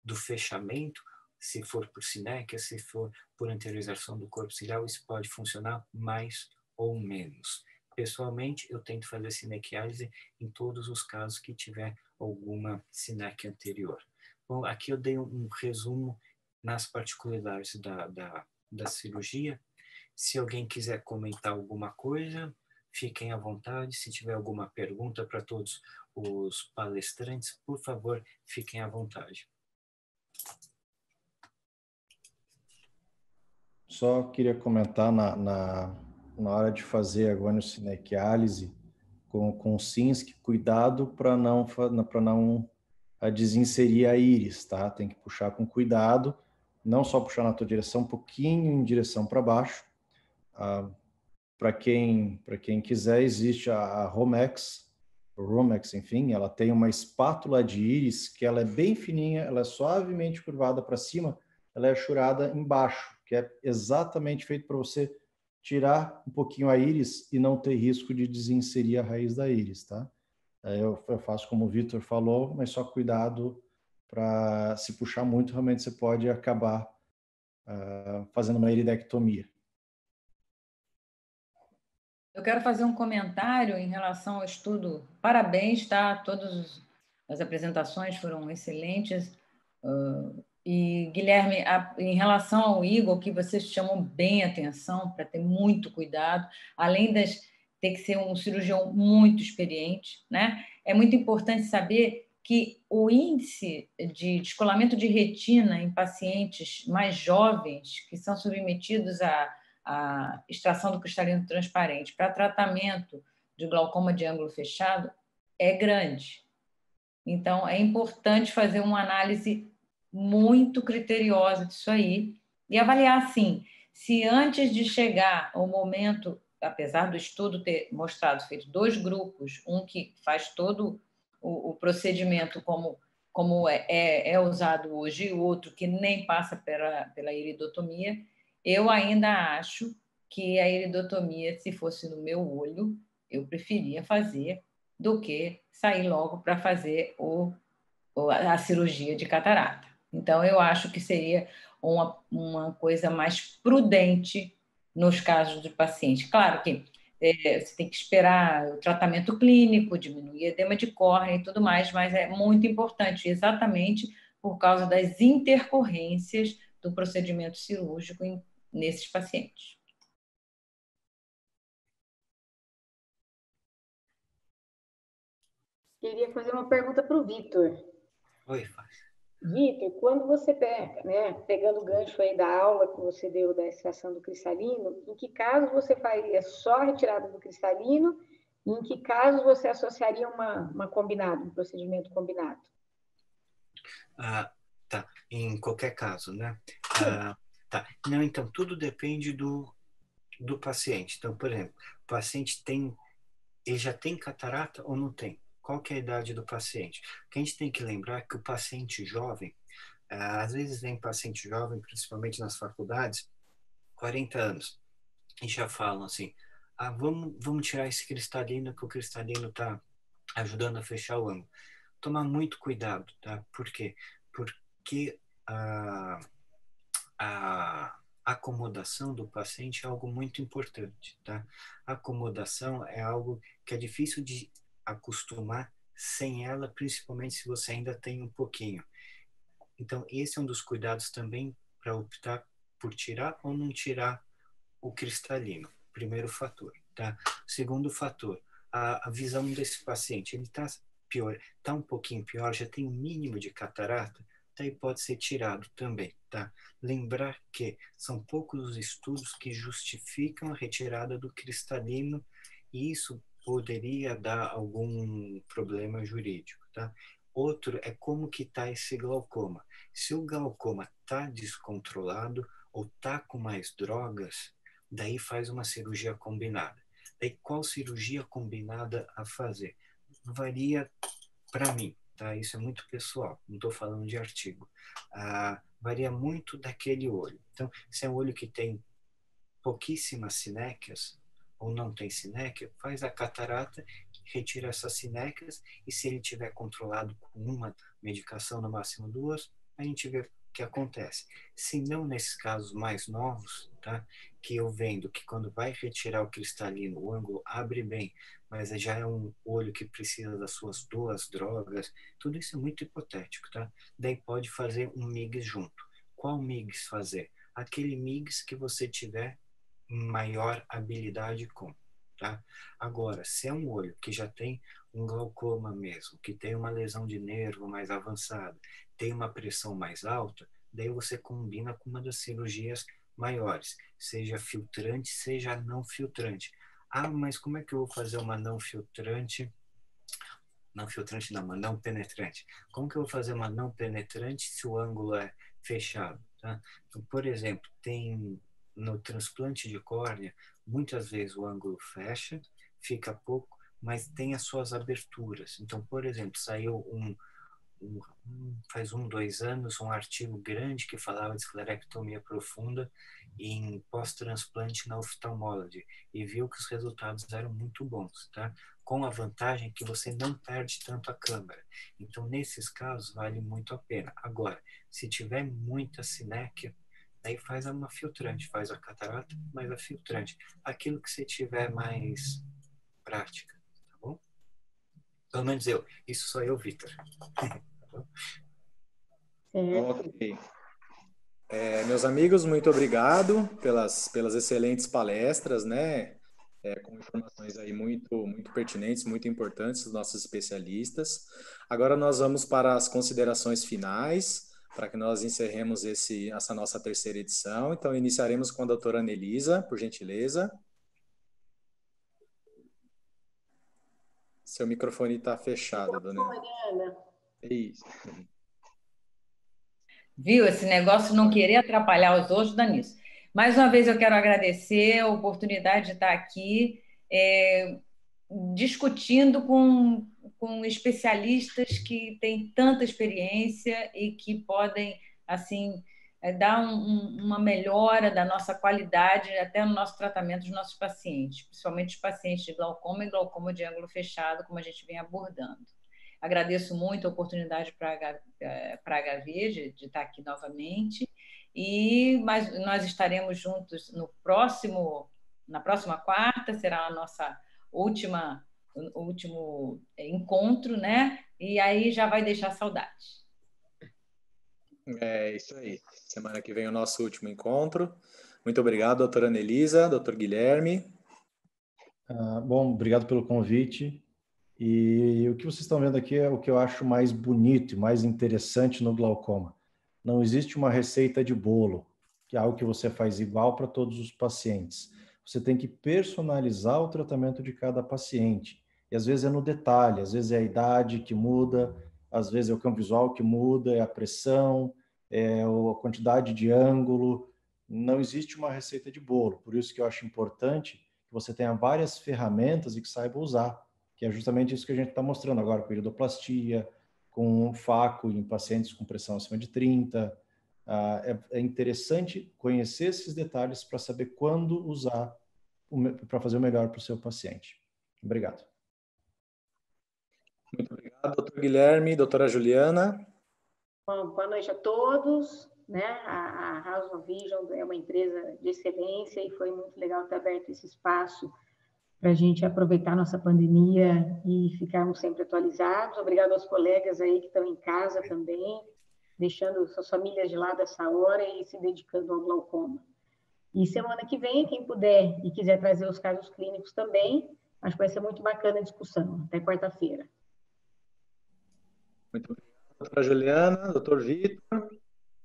do fechamento, se for por sinéquia, se for por anteriorização do corpo ciliar, isso pode funcionar mais ou menos. Pessoalmente, eu tento fazer sinequiálise em todos os casos que tiver alguma sinéquia anterior. Bom, aqui eu dei um resumo nas particularidades da cirurgia. Se alguém quiser comentar alguma coisa, fiquem à vontade. Se tiver alguma pergunta para todos os palestrantes, por favor, fiquem à vontade. Só queria comentar na hora de fazer a guanocinequiálise com SINSC, cuidado para não desinserir a íris, tá? Tem que puxar com cuidado, não só puxar na tua direção, um pouquinho em direção para baixo. Para quem quiser, existe a Romex, enfim, ela tem uma espátula de íris que ela é bem fininha, ela é suavemente curvada para cima, ela é achurada embaixo, que é exatamente feito para você tirar um pouquinho a íris e não ter risco de desinserir a raiz da íris, tá? Eu faço como o Vitor falou, mas só cuidado para se puxar muito, realmente você pode acabar fazendo uma iridectomia. Eu quero fazer um comentário em relação ao estudo. Parabéns, tá? Todas as apresentações foram excelentes. E, Guilherme, em relação ao Igor, que vocês chamam bem atenção para ter muito cuidado, além de ter que ser um cirurgião muito experiente, né? É muito importante saber que o índice de descolamento de retina em pacientes mais jovens, que são submetidos a extração do cristalino transparente para tratamento de glaucoma de ângulo fechado é grande. Então, é importante fazer uma análise muito criteriosa disso aí e avaliar, assim, se antes de chegar ao momento, apesar do estudo ter mostrado, feito 2 grupos, um que faz todo o procedimento como é usado hoje e o outro que nem passa pela iridotomia, eu ainda acho que a iridotomia, se fosse no meu olho, eu preferia fazer do que sair logo para fazer a cirurgia de catarata. Então, eu acho que seria uma coisa mais prudente nos casos do paciente. Claro que você tem que esperar o tratamento clínico, diminuir edema de córnea e tudo mais, mas é muito importante, exatamente por causa das intercorrências do procedimento cirúrgico nesses pacientes. Queria fazer uma pergunta para o Vitor. Oi, faz. Vitor, quando você pega, né, pegando o gancho aí da aula que você deu da extração do cristalino, em que caso você faria só a retirada do cristalino e em que caso você associaria uma combinado, um procedimento combinado? Tá, em qualquer caso, né? Tá. Não, então, tudo depende do paciente. Então, por exemplo, o paciente ele já tem catarata ou não tem? Qual que é a idade do paciente? O que a gente tem que lembrar é que o paciente jovem, às vezes vem paciente jovem, principalmente nas faculdades, 40 anos, e já falam assim, vamos tirar esse cristalino, que o cristalino está ajudando a fechar o ângulo. Tomar muito cuidado, tá? Por quê? Porque a acomodação do paciente é algo muito importante, tá? A acomodação é algo que é difícil de acostumar sem ela, principalmente se você ainda tem um pouquinho. Então, esse é um dos cuidados também para optar por tirar ou não tirar o cristalino. Primeiro fator, tá? Segundo fator, a visão desse paciente, ele está pior, está um pouquinho pior, já tem um mínimo de catarata, daí pode ser tirado também, tá? Lembrar que são poucos os estudos que justificam a retirada do cristalino e isso poderia dar algum problema jurídico, tá? Outro é como que está esse glaucoma. Se o glaucoma está descontrolado ou está com mais drogas, daí faz uma cirurgia combinada. Daí qual cirurgia combinada a fazer? Varia para mim, tá? Isso é muito pessoal, não estou falando de artigo. Varia muito daquele olho. Então, se é um olho que tem pouquíssimas sinéquias ou não tem sinéquia, faz a catarata, retira essas sinéquias e se ele tiver controlado com uma medicação, no máximo 2, a gente vê que acontece? Se não nesses casos mais novos, tá? Que eu vendo que quando vai retirar o cristalino, o ângulo abre bem, mas já é um olho que precisa das suas 2 drogas, tudo isso é muito hipotético, tá? Daí pode fazer um MIGS junto. Qual MIGS fazer? Aquele MIGS que você tiver maior habilidade com, tá? Agora, se é um olho que já tem um glaucoma mesmo, que tem uma lesão de nervo mais avançada, tem uma pressão mais alta, daí você combina com uma das cirurgias maiores, seja filtrante, seja não filtrante. Ah, mas como é que eu vou fazer uma não filtrante? Não filtrante não, uma não penetrante. Como que eu vou fazer uma não penetrante se o ângulo é fechado, tá? Então, por exemplo, tem no transplante de córnea, muitas vezes o ângulo fecha, fica pouco, mas tem as suas aberturas. Então, por exemplo, saiu faz 2 anos, um artigo grande que falava de esclerectomia profunda em pós-transplante na oftalmology e viu que os resultados eram muito bons, tá? Com a vantagem que você não perde tanto a câmera. Então, nesses casos, vale muito a pena. Agora, se tiver muita sinéquia, daí faz uma filtrante, faz a catarata, mas a filtrante. Aquilo que você tiver mais prática, tá bom? Pelo menos eu. Isso sou eu, Vitor. Ok. Meus amigos, muito obrigado pelas excelentes palestras, né? Com informações aí muito pertinentes, muito importantes dos nossos especialistas. Agora nós vamos para as considerações finais, para que nós encerremos essa nossa terceira edição. Então, iniciaremos com a doutora Anelisa, por gentileza. Seu microfone está fechado, dona. Mariana. Isso. Viu? Esse negócio não querer atrapalhar os outros, dá nisso. Mais uma vez eu quero agradecer a oportunidade de estar aqui discutindo com especialistas que têm tanta experiência e que podem, assim, dar uma melhora da nossa qualidade até no nosso tratamento dos nossos pacientes, principalmente os pacientes de glaucoma e glaucoma de ângulo fechado, como a gente vem abordando. Agradeço muito a oportunidade para a Gavi de estar aqui novamente, mas nós estaremos juntos na próxima quarta, será a nossa último encontro, né? E aí já vai deixar saudade. É isso aí. Semana que vem é o nosso último encontro. Muito obrigado, doutora Anelisa, doutor Guilherme. Bom, obrigado pelo convite. E o que vocês estão vendo aqui é o que eu acho mais bonito e mais interessante no glaucoma. Não existe uma receita de bolo, que é algo que você faz igual para todos os pacientes. Você tem que personalizar o tratamento de cada paciente. E às vezes é no detalhe, às vezes é a idade que muda, às vezes é o campo visual que muda, é a pressão, é a quantidade de ângulo. Não existe uma receita de bolo. Por isso que eu acho importante que você tenha várias ferramentas e que saiba usar, que é justamente isso que a gente está mostrando agora com iridoplastia, com FACO em pacientes com pressão acima de 30. É interessante conhecer esses detalhes para saber quando usar para fazer o melhor para o seu paciente. Obrigado. Muito obrigado, doutor Guilherme, doutora Juliana. Bom, boa noite a todos. Né? A House of Vision é uma empresa de excelência e foi muito legal ter aberto esse espaço para a gente aproveitar nossa pandemia e ficarmos sempre atualizados. Obrigado aos colegas aí que estão em casa também, deixando suas famílias de lado essa hora e se dedicando ao glaucoma. E semana que vem, quem puder e quiser trazer os casos clínicos também, acho que vai ser muito bacana a discussão. Até quarta-feira. Muito obrigado, doutora Juliana, doutor Vitor.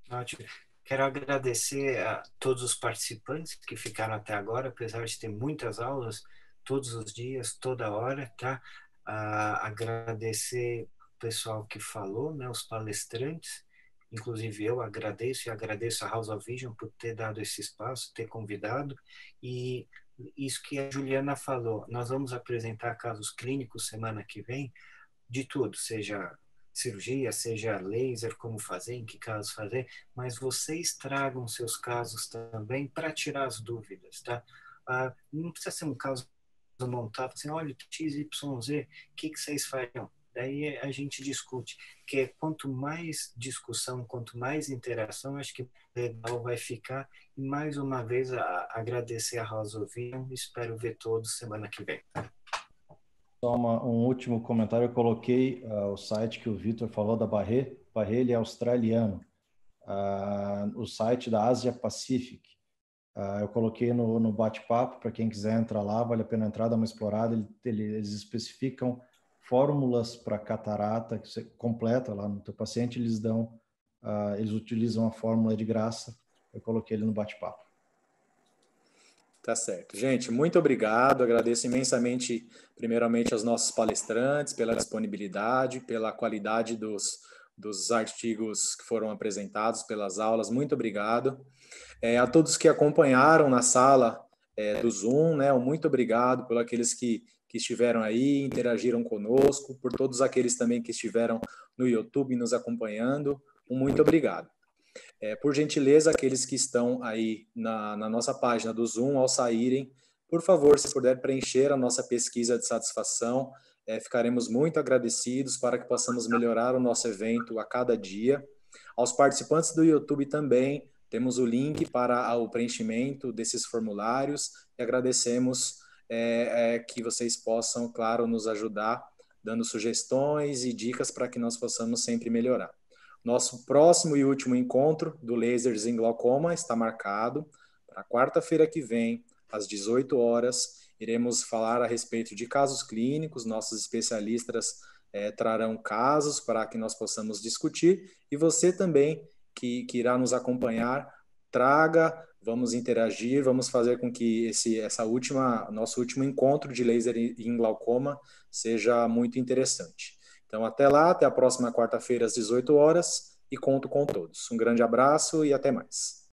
Ótimo. Quero agradecer a todos os participantes que ficaram até agora, apesar de ter muitas aulas todos os dias, toda hora, tá? Agradecer o pessoal que falou, né, os palestrantes, inclusive eu agradeço e agradeço a House of Vision por ter dado esse espaço, ter convidado, e isso que a Juliana falou, nós vamos apresentar casos clínicos semana que vem, de tudo, seja cirurgia, seja laser, como fazer, em que casos fazer, mas vocês tragam seus casos também para tirar as dúvidas, tá? Não precisa ser um caso montado assim, olha, XYZ, o que vocês fariam? daí a gente discute, que quanto mais discussão, quanto mais interação, acho que legal vai ficar. E mais uma vez agradecer a House of Vision, espero ver todos semana que vem. Só um último comentário, eu coloquei o site que o Vitor falou da Barré. Barré, ele é australiano. O site da Ásia Pacific. Eu coloquei no bate-papo, para quem quiser entrar lá, vale a pena entrar, dar uma explorada. Eles especificam fórmulas para catarata, que você completa lá no teu paciente, eles utilizam a fórmula de graça. Eu coloquei ele no bate-papo. Tá certo. Gente, muito obrigado. Agradeço imensamente, primeiramente, aos nossos palestrantes pela disponibilidade, pela qualidade dos artigos que foram apresentados, pelas aulas. Muito obrigado. A todos que acompanharam na sala do Zoom, né? Muito obrigado por aqueles que estiveram aí, interagiram conosco, por todos aqueles também que estiveram no YouTube nos acompanhando. Muito obrigado. Por gentileza, aqueles que estão aí na nossa página do Zoom, ao saírem, por favor, se puder preencher a nossa pesquisa de satisfação, ficaremos muito agradecidos para que possamos melhorar o nosso evento a cada dia. Aos participantes do YouTube também, temos o link para o preenchimento desses formulários e agradecemos que vocês possam, claro, nos ajudar, dando sugestões e dicas para que nós possamos sempre melhorar. Nosso próximo e último encontro do Lasers em Glaucoma está marcado para quarta-feira que vem, às 18 horas. Iremos falar a respeito de casos clínicos, nossos especialistas trarão casos para que nós possamos discutir, e você também, que irá nos acompanhar, traga, vamos interagir, vamos fazer com que nosso último encontro de laser em glaucoma seja muito interessante. Então, até lá, até a próxima quarta-feira, às 18 horas, e conto com todos. Um grande abraço e até mais.